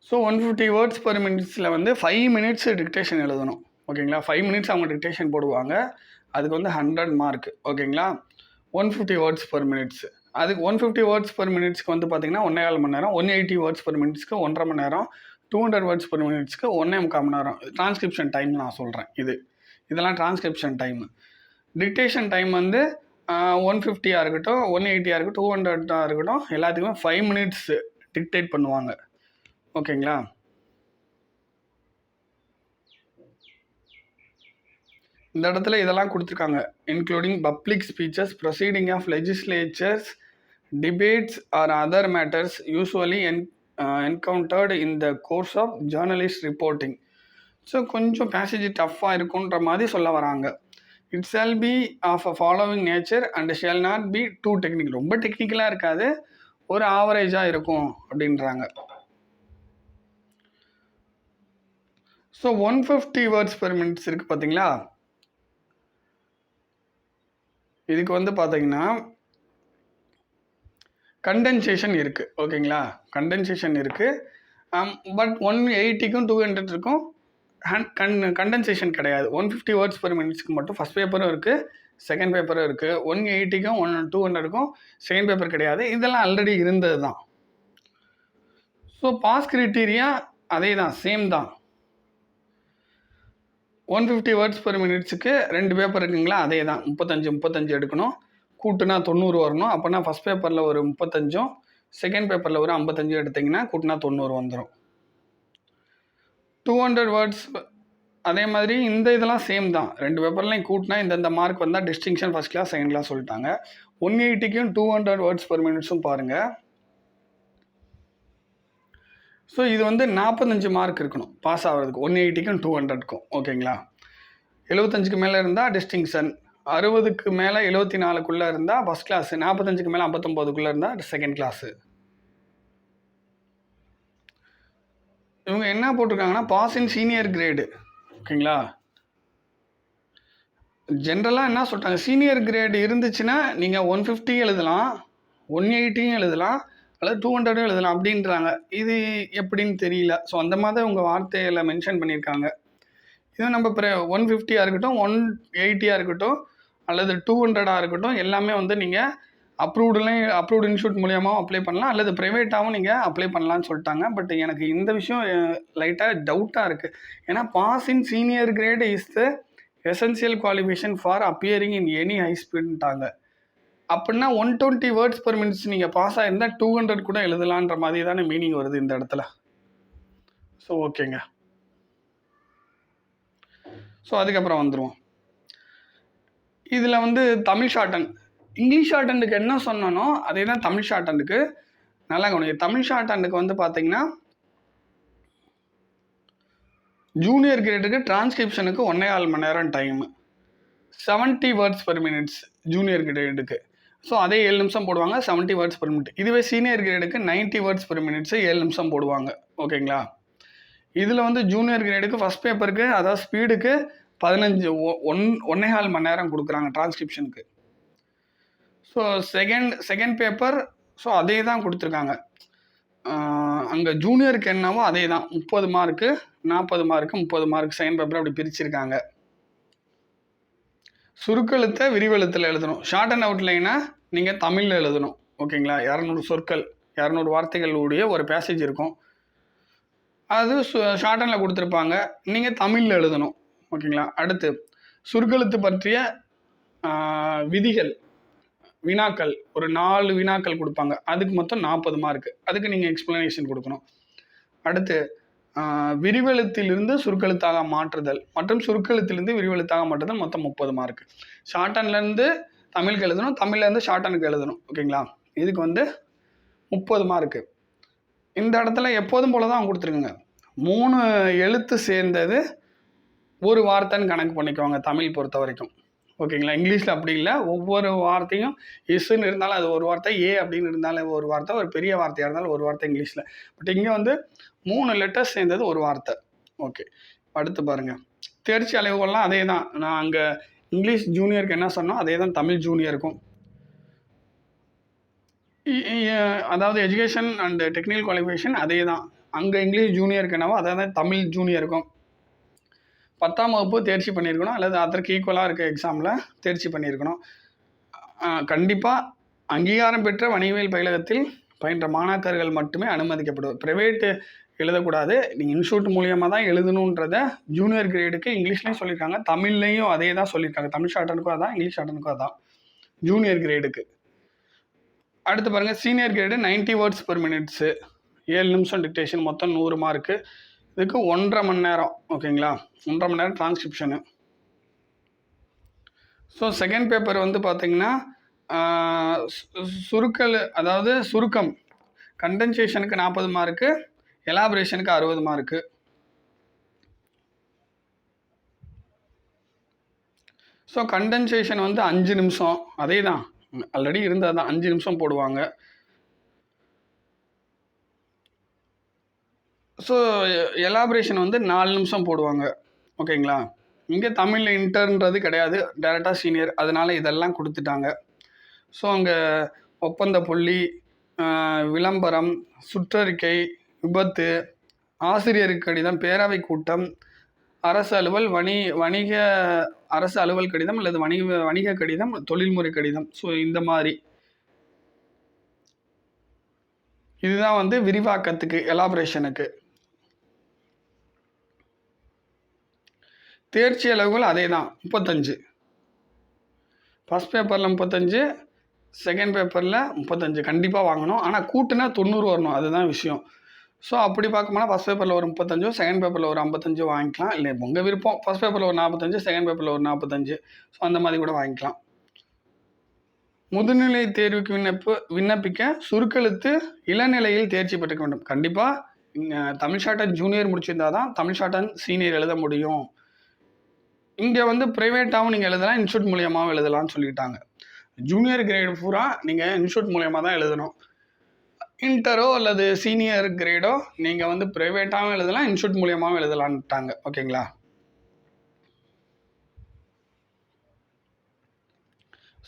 ஸோ 150 வேர்ட்ஸ் பர் மினிட்ஸில் வந்து 5 மினிட்ஸ் டிக்டேஷன் எழுதணும். ஓகேங்களா? 5 மினிட்ஸ் அவங்க டிக்டேஷன் போடுவாங்க, அதுக்கு வந்து 100 மார்க். ஓகேங்களா? 150 வேர்ட்ஸ் பர் மினிட்ஸ். அதுக்கு 150 வேர்ட்ஸ் பர் மினிட்ஸ்க்கு வந்து பார்த்தீங்கன்னா 1.25 மணி நேரம், 180 வேர்ட்ஸ் பர் மினிட்ஸ்க்கு 1.5 மணி நேரம், 200 வேர்ட்ஸ் பர் மினிட்ஸ்க்கு 1.25 மணி நேரம். டிரான்ஸ்கிரிப்ஷன் டைம் நான் சொல்கிறேன். இதெல்லாம் டிரான்ஸ்கிரிப்ஷன் டைம். டிக்டேஷன் டைம் வந்து 150 இருக்கட்டும், 180 இருக்கட்டும், 200 இருக்கட்டும், எல்லாத்துக்குமே 5 மினிட்ஸ் டிக்டேட் பண்ணுவாங்க. ஓகேங்களா? இந்த இடத்துல இதெல்லாம் கொடுத்துருக்காங்க. Including public speeches, proceeding of legislatures, debates or other matters usually encountered in the course of journalist reporting. So கொஞ்சம் பேசேஜ் டஃப்பாக இருக்குன்ற மாதிரி சொல்ல வராங்க. It shall be of a following nature and shall not be too technical. ரொம்ப டெக்னிக்கலாக இருக்காது, ஒரு ஆவரேஜாக இருக்கும் அப்படின்றாங்க. ஸோ 150 வேர்ட்ஸ் பெர் மினிட்ஸ் இருக்குது பார்த்தீங்களா? இதுக்கு வந்து பார்த்தீங்கன்னா கண்டென்சேஷன் இருக்குது. ஓகேங்களா? கண்டென்சேஷன் இருக்குது. பட் 180க்கும் 200க்கும் கண்டென்சேஷன் கிடையாது. 150 வேர்ட்ஸ் பெர் மினிட்ஸ்க்கு மட்டும் ஃபஸ்ட் பேப்பரும் இருக்குது, செகண்ட் பேப்பரும் இருக்குது. 180க்கும் 200க்கும் செகண்ட் பேப்பர் கிடையாது. இதெல்லாம் ஆல்ரெடி இருந்தது தான். ஸோ பாஸ் கிரைட்டீரியா அதே தான், சேம் தான். 150 வேர்ட்ஸ் பெர் மினிட்ஸுக்கு 2 பேப்பர் இருக்குங்களா, அதே தான். 35 எடுக்கணும், கூட்டுனா 90 வரணும். அப்போனா ஃபஸ்ட் பேப்பரில் ஒரு 35, செகண்ட் பேப்பரில் ஒரு 55 எடுத்திங்கன்னா கூட்டினா 90 வந்துடும். 200 வேர்ட்ஸ் அதே மாதிரி இந்த இதெல்லாம் சேம் தான். 2 பேப்பர்லையும் கூட்டினா இந்தந்த மார்க் வந்தால் distinction first class second class சொல்லிட்டாங்க. 180க்கும் 200 வேர்ட்ஸ் பெர் மினிட்ஸும் பாருங்கள். ஸோ இது வந்து 45 மார்க் இருக்கணும் பாஸ் ஆகிறதுக்கு, 180க்கும் 200க்கும். ஓகேங்களா? 75க்கு மேலே இருந்தால் டிஸ்டிங்ஷன், 60க்கு மேலே 74க்குள்ளே இருந்தால் ஃபஸ்ட் கிளாஸு, 45க்கு மேலே 59க்குள்ளே இருந்தால் செகண்ட் கிளாஸு. இவங்க என்ன போட்டிருக்காங்கன்னா பாஸ் இன் சீனியர் கிரேடு. ஓகேங்களா? ஜென்ரலாக என்ன சொல்லிட்டாங்க, சீனியர் கிரேடு இருந்துச்சுன்னா நீங்கள் 150 எழுதலாம், 180 எழுதலாம், அல்லது 200 எழுதலாம் அப்படின்றாங்க. இது எப்படின்னு தெரியல. ஸோ அந்த மாதிரி உங்கள் வார்த்தையில் மென்ஷன் பண்ணியிருக்காங்க. இது நம்ம 150 இருக்கட்டும், 180 இருக்கட்டும், அல்லது 200 இருக்கட்டும், எல்லாமே வந்து நீங்கள் அப்ரூவ்டு இன்ஸ்டியூட் மூலியமாக அப்ளை பண்ணலாம், அல்லது ப்ரைவேட்டாகவும் நீங்கள் அப்ளை பண்ணலான்னு சொல்லிட்டாங்க. பட் எனக்கு இந்த விஷயம் லைட்டாக டவுட்டாக இருக்குது. ஏன்னா pass in senior grade is the essential qualification for appearing in any high ஸ்பீடுன்ட்டாங்க. அப்படின்னா 120 வேர்ட்ஸ் பெர் மினிட்ஸ் நீங்கள் பாஸ் ஆகிருந்தால் 200 கூட எழுதலான்ற மாதிரி தானே மீனிங் வருது இந்த இடத்துல. ஸோ ஓகேங்க. ஸோ அதுக்கப்புறம் வந்துடுவோம். இதில் வந்து தமிழ் ஷார்ட் அண்ட் இங்கிலீஷ் ஷார்ட் ஹேண்டுக்கு என்ன சொன்னனோ அதே தான் தமிழ் ஷார்ட் ஹேண்டுக்கு. நல்லா கவனிங்க. தமிழ் ஷார்ட் ஹேண்டுக்கு வந்து பார்த்தீங்கன்னா ஜூனியர் கிரேடுக்கு டிரான்ஸ்கிரிப்ஷனுக்கு 1.25 மணி நேரம் time, 70 words per minutes junior கிரேடுக்கு. ஸோ அதே 7 நிமிஷம் போடுவாங்க, 70 வேர்ட்ஸ் பெர் மினிட். இதுவே சீனியர் கிரேடுக்கு 90 வேர்ட்ஸ் பெர் மினிட்ஸு 7 நிமிஷம் போடுவாங்க. ஓகேங்களா? இதில் வந்து ஜூனியர் கிரேடுக்கு ஃபஸ்ட் பேப்பருக்கு அதாவது ஸ்பீடுக்கு 1.25 மணி நேரம் கொடுக்குறாங்க டிரான்ஸ்கிரிப்ஷனுக்கு. ஸோ செகண்ட் பேப்பர் ஸோ அதே தான் கொடுத்துருக்காங்க. அங்கே ஜூனியருக்கு என்னவோ அதே தான், 30 mark 40 mark 30 mark second paper அப்படி பிரிச்சிருக்காங்க. சுருக்கெழுத்தை விரிவெழுத்தில் எழுதணும். ஷார்ட் அண்ட் அவுட்லைனாக நீங்கள் தமிழில் எழுதணும். ஓகேங்களா? 200 சொற்கள் 200 வார்த்தைகளுடைய ஒரு பேசேஜ் இருக்கும். அது ஷார்ட் ஹேண்டில் கொடுத்துருப்பாங்க, நீங்கள் தமிழில் எழுதணும். ஓகேங்களா? அடுத்து சுருக்கெழுத்து பற்றிய விதிகள், வினாக்கள் ஒரு 4 வினாக்கள் கொடுப்பாங்க. அதுக்கு மொத்தம் 40 மார்க்கு. அதுக்கு நீங்கள் எக்ஸ்ப்ளனேஷன் கொடுக்கணும். அடுத்து விரிவெழுத்திலிருந்து சுருக்கெழுத்தாக மாற்றுதல் மற்றும் சுருக்கெழுத்திலிருந்து விரிவெழுத்தாக மாற்றுதல் மொத்தம் 30 மார்க்கு. ஷார்ட் ஹேண்ட்லேருந்து தமிழுக்கு எழுதணும், தமிழ்லேருந்து ஷார்ட் ஹேண்டுக்கு எழுதணும். ஓகேங்களா? இதுக்கு வந்து 30 மார்க்கு. இந்த இடத்துல எப்போதும் போல தான் கொடுத்துருக்குங்க. 3 எழுத்து சேர்ந்தது ஒரு வார்த்தைன்னு கணக்கு பண்ணிக்குவாங்க தமிழ் பொறுத்த வரைக்கும். ஓகேங்களா? இங்கிலீஷில் அப்படி இல்லை. ஒவ்வொரு வார்த்தையும் எஸ்ன்னு இருந்தாலும் அது ஒரு வார்த்தை, ஏ அப்படின்னு இருந்தாலும் ஒரு வார்த்தை, ஒரு பெரிய வார்த்தையாக இருந்தாலும் ஒரு வார்த்தை இங்கிலீஷில். பட் இங்கே வந்து 3 லெட்டர்ஸ் சேர்ந்தது ஒரு வார்த்தை. ஓகே, அடுத்து பாருங்கள். தேர்ச்சி அளவுகள்லாம் அதே தான். நான் அங்கே இங்கிலீஷ் ஜூனியருக்கு என்ன சொன்னோம் அதே தான் தமிழ் ஜூனியருக்கும். அதாவது எஜுகேஷன் அண்ட் டெக்னிக்கல் குவாலிஃபிகேஷன் அதே தான். அங்கே இங்கிலீஷ் ஜூனியருக்கு என்னவோ அதே தான் தமிழ் ஜூனியருக்கும். 10ஆம் வகுப்பு தேர்ச்சி பண்ணியிருக்கணும், அல்லது அதற்கு ஈக்குவலாக இருக்க எக்ஸாமில் தேர்ச்சி பண்ணியிருக்கணும். கண்டிப்பாக அங்கீகாரம் பெற்ற வணிகவியல் பயிலகத்தில் பயின்ற மாணாக்கர்கள் மட்டுமே அனுமதிக்கப்படுவது. ப்ரைவேட்டு எழுதக்கூடாது. நீங்கள் இன்ஸ்டியூட் மூலியமாக தான் எழுதணுன்றத ஜூனியர் கிரேடுக்கு இங்கிலீஷ்லேயும் சொல்லியிருக்காங்க, தமிழ்லேயும் அதே தான் சொல்லியிருக்காங்க. தமிழ் ஷார்ட்டனுக்கும் அதான், இங்கிலீஷ் ஷார்ட்டனுக்கும் அதான் ஜூனியர் கிரேடுக்கு. அடுத்து பாருங்கள், senior grade 90 words per minutes, 7 நிமிஷம் டிக்டேஷன், மொத்தம் 100 மார்க்கு. இதுக்கு 1.5 மணி நேரம். ஓகேங்களா? 1.5 மணி நேரம் டிரான்ஸ்கிரிப்ஷனு. ஸோ செகண்ட் பேப்பர் வந்து பார்த்திங்கன்னா அதாவது சுருக்கம், கண்டென்சேஷனுக்கு 40 மார்க்கு, எலாபரேஷனுக்கு 60 மார்க்கு. ஸோ கண்டென்சேஷன் வந்து 5 நிமிஷம், அதே தான் ஆல்ரெடி இருந்தால் தான் 5 நிமிஷம் போடுவாங்க. ஸோ எலாபரேஷன் வந்து 4 நிமிஷம் போடுவாங்க. ஓகேங்களா? இங்கே தமிழில் இன்டர்ன்றது கிடையாது, டைரெக்டாக சீனியர், அதனால் இதெல்லாம் கொடுத்துட்டாங்க. ஸோ அங்கே ஒப்பந்த புள்ளி, விளம்பரம், சுற்றறிக்கை, விபத்து, ஆசிரியருக்கு கடிதம், பேரவை கூட்டம், அரசு அலுவல், வணிக அரசு அலுவல் கடிதம் அல்லது வணிக கடிதம், தொழில்முறை கடிதம். ஸோ இந்த மாதிரி இதுதான் வந்து விரிவாக்கத்துக்கு, எலாபரேஷனுக்கு. தேர்ச்சி அளவுகள் அதே தான், 35. ஃபஸ்ட் பேப்பரில் 35, செகண்ட் பேப்பரில் 35 கண்டிப்பாக வாங்கணும். ஆனால் கூட்டுனா 90 வரணும், அதுதான் விஷயம். ஸோ அப்படி பார்க்கும்போது ஃபஸ்ட் பேப்பரில் ஒரு 35, செகண்ட் பேப்பரில் ஒரு 55 வாங்கிக்கலாம். இல்லை உங்கள் விருப்பம், ஃபஸ்ட் பேப்பரில் ஒரு 45, செகண்ட் பேப்பரில் ஒரு 45. ஸோ அந்த மாதிரி கூட வாங்கிக்கலாம். முதுநிலை தேர்வுக்கு விண்ணப்பிக்க சுருக்கெழுத்து இளநிலையில் தேர்ச்சி பெற்றுக்க வேண்டும். கண்டிப்பாக தமிழ் ஷார்ட்டன் ஜூனியர் முடிச்சிருந்தா தான் தமிழ் ஷார்ட்டன் சீனியர் எழுத முடியும். இங்கே வந்து ப்ரைவேட்டாகவும் நீங்கள் எழுதலாம், இன்ஸ்டியூட் மூலியமாகவும் எழுதலாம்னு சொல்லிட்டாங்க. ஜூனியர் கிரேடு பூரா நீங்கள் இன்ஸ்டியூட் மூலியமாக தான் எழுதணும். இன்டரோ அல்லது சீனியர் கிரேடோ நீங்கள் வந்து ப்ரைவேட்டாகவும் எழுதலாம், இன்ஸ்டியூட் மூலியமாகவும் எழுதலான்ட்டாங்க. ஓகேங்களா?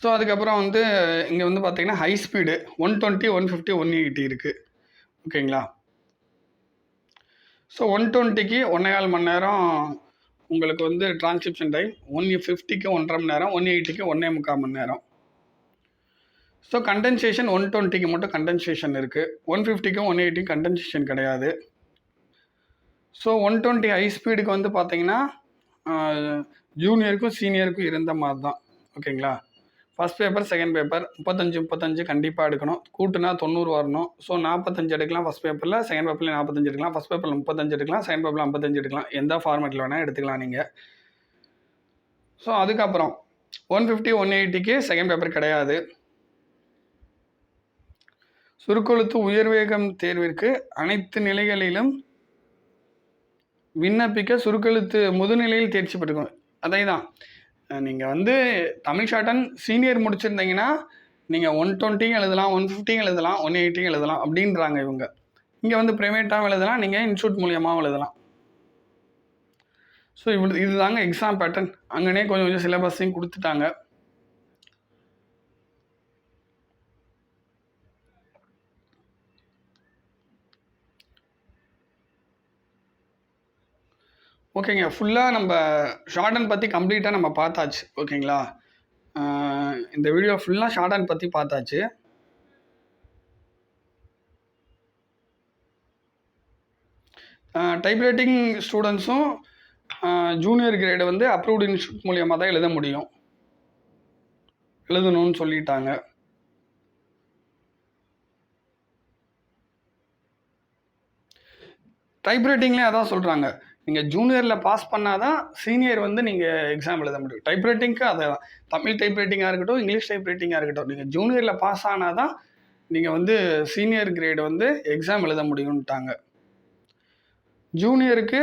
ஸோ அதுக்கப்புறம் வந்து இங்கே வந்து பார்த்தீங்கன்னா ஹை ஸ்பீடு 120, 150, 180 இருக்குது. ஓகேங்களா? ஸோ 120க்கு 1.25 மணி நேரம் உங்களுக்கு வந்து டிரான்ஸ்கிரிப்ஷன் டைம், 150க்கு 1.5 மணி நேரம், 180க்கு 1.25 மணி நேரம். ஸோ கண்டென்சேஷன் 120க்கு மட்டும் கண்டென்சேஷன் இருக்குது, 150க்கும் 180க்கும் கண்டென்சேஷன் கிடையாது. ஸோ 120 ஹை ஸ்பீடுக்கு வந்து பார்த்தீங்கன்னா ஜூனியருக்கும் சீனியருக்கும் இருந்த மாதிரி தான். ஓகேங்களா? ஃபஸ்ட் பேப்பர் செகண்ட் பேப்பர் 35 கண்டிப்பாக எடுக்கணும். கூட்டுனா 90 வரணும். ஸோ 45 எடுக்கலாம் ஃபஸ்ட் பேப்பரில், செகண்ட் பேப்பரில் 45 எடுக்கலாம், ஃபஸ்ட் பேப்பரில் 35 எடுக்கலாம், செகண்ட் பேப்பரில் 55 எடுக்கலாம். எந்த ஃபார்மேட்டில் வேணால் எடுத்துக்கலாம் நீங்கள். ஸோ அதுக்கப்புறம் 150, 180க்கு செகண்ட் பேப்பர் கிடையாது. சுருக்கெழுத்து உயர்வேகம் தேர்விற்கு அனைத்து நிலைகளிலும் விண்ணப்பிக்க சுருக்கெழுத்து முதுநிலையில் தேர்ச்சி பெற்றுக்கணும். அதே தான், நீங்கள் வந்து தமிழ் ஷார்ட்டன் சீனியர் முடிச்சிருந்தீங்கன்னா நீங்கள் 120 எழுதலாம், 150 எழுதலாம், 180 எழுதலாம் அப்படின்றாங்க இவங்க. இங்கே வந்து ப்ரைவேட்டாகவும் எழுதலாம், நீங்கள் இன்ஸ்டியூட் மூலியமாகவும் எழுதலாம். ஸோ இதுதாங்க எக்ஸாம் பேட்டர்ன். அங்கனே கொஞ்சம் சிலபஸையும் கொடுத்துட்டாங்க. ஓகேங்க. ஃபுல்லாக நம்ம ஷார்ட் ஹேண்ட் பற்றி கம்ப்ளீட்டாக நம்ம பார்த்தாச்சு. ஓகேங்களா? இந்த வீடியோ ஃபுல்லாக ஷார்ட் ஹேண்ட் பற்றி பார்த்தாச்சு. டைப்ரைட்டிங் ஸ்டூடெண்ட்ஸும் ஜூனியர் கிரேடு வந்து அப்ரூவ்டு இன்ஸ்டியூட் மூலியமாக தான் எழுதணும்னு சொல்லிட்டாங்க. டைப்ரைட்டிங்லேயே அதான் சொல்கிறாங்க. நீங்கள் ஜூனியரில் பாஸ் பண்ணால் தான் சீனியர் வந்து நீங்கள் எக்ஸாம் எழுத முடியும். டைப்ரைட்டிங்க்கு அதை தமிழ் டைப்ரைட்டிங்காக இருக்கட்டும், இங்கிலீஷ் டைப்ரைட்டிங்காக இருக்கட்டும், நீங்கள் ஜூனியரில் பாஸ் ஆனால் தான் நீங்கள் வந்து சீனியர் கிரேடு வந்து எக்ஸாம் எழுத முடியும்ட்டாங்க. ஜூனியருக்கு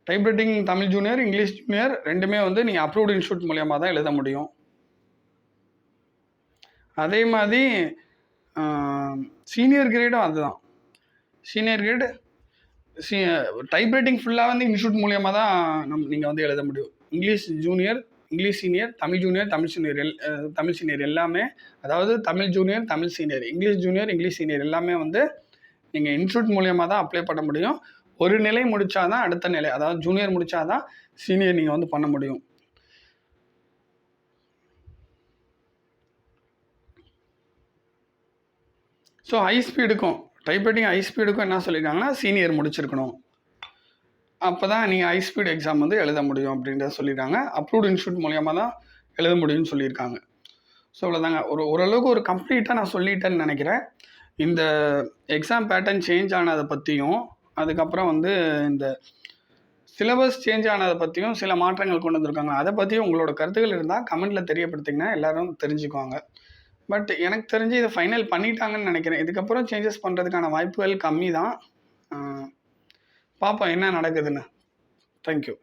typewriting Tamil junior, English junior ரெண்டுமே வந்து நீங்கள் அப்ரூவ்டு இன்ஸ்டியூட் மூலியமாக தான் எழுத முடியும். அதே மாதிரி சீனியர் கிரேடும் அதுதான். சீனியர் கிரேடு டைப்ரைட்டிங் ஃபுல்லாக வந்து இன்ஸ்டியூட் மூலியமாக தான் நீங்கள் வந்து எழுத முடியும். English junior, English senior, Tamil junior, Tamil senior எல்லாமே, அதாவது Tamil junior, Tamil senior, English junior, English senior எல்லாமே வந்து நீங்கள் இன்ஸ்டியூட் மூலியமாக தான் அப்ளை பண்ண முடியும். ஒரு நிலை முடித்தாதான் அடுத்த நிலை, அதாவது ஜூனியர் முடித்தாதான் சீனியர் நீங்கள் வந்து பண்ண முடியும். ஸோ ஹை ஸ்பீடுக்கும் டைப்ரைட்டிங் ஹை ஸ்பீடுக்கும் என்ன சொல்லியிருக்காங்கன்னா சீனியர் முடிச்சிருக்கணும். அப்போ தான் நீங்கள் ஹை ஸ்பீடு எக்ஸாம் வந்து எழுத முடியும் அப்படின்றத சொல்லியிருக்காங்க. அப்ரூவ்டு இன்ஸ்டியூட் மூலியமாக தான் எழுத முடியும்னு சொல்லியிருக்காங்க. ஸோ அவ்வளோதாங்க. ஓரளவுக்கு ஒரு கம்ப்ளீட்டாக நான் சொல்லிட்டேன்னு நினைக்கிறேன். இந்த எக்ஸாம் பேட்டர்ன் சேஞ்ச் ஆனதை பற்றியும், அதுக்கப்புறம் வந்து இந்த சிலபஸ் சேஞ்ச் ஆனதை பற்றியும் சில மாற்றங்கள் கொண்டு வந்திருக்காங்க. அதை பற்றியும் உங்களோட கருத்துக்கள் இருந்தால் கமெண்ட்டில் தெரியப்படுத்திங்கன்னா எல்லோரும் தெரிஞ்சுக்குவாங்க. பட் எனக்கு தெரிஞ்சு இதை ஃபைனல் பண்ணிட்டாங்கன்னு நினைக்கிறேன். இதுக்கப்புறம் சேஞ்சஸ் பண்ணுறதுக்கான வாய்ப்புகள் கம்மி தான். பார்ப்போம் என்ன நடக்குதுன்னு. தேங்க்யூ.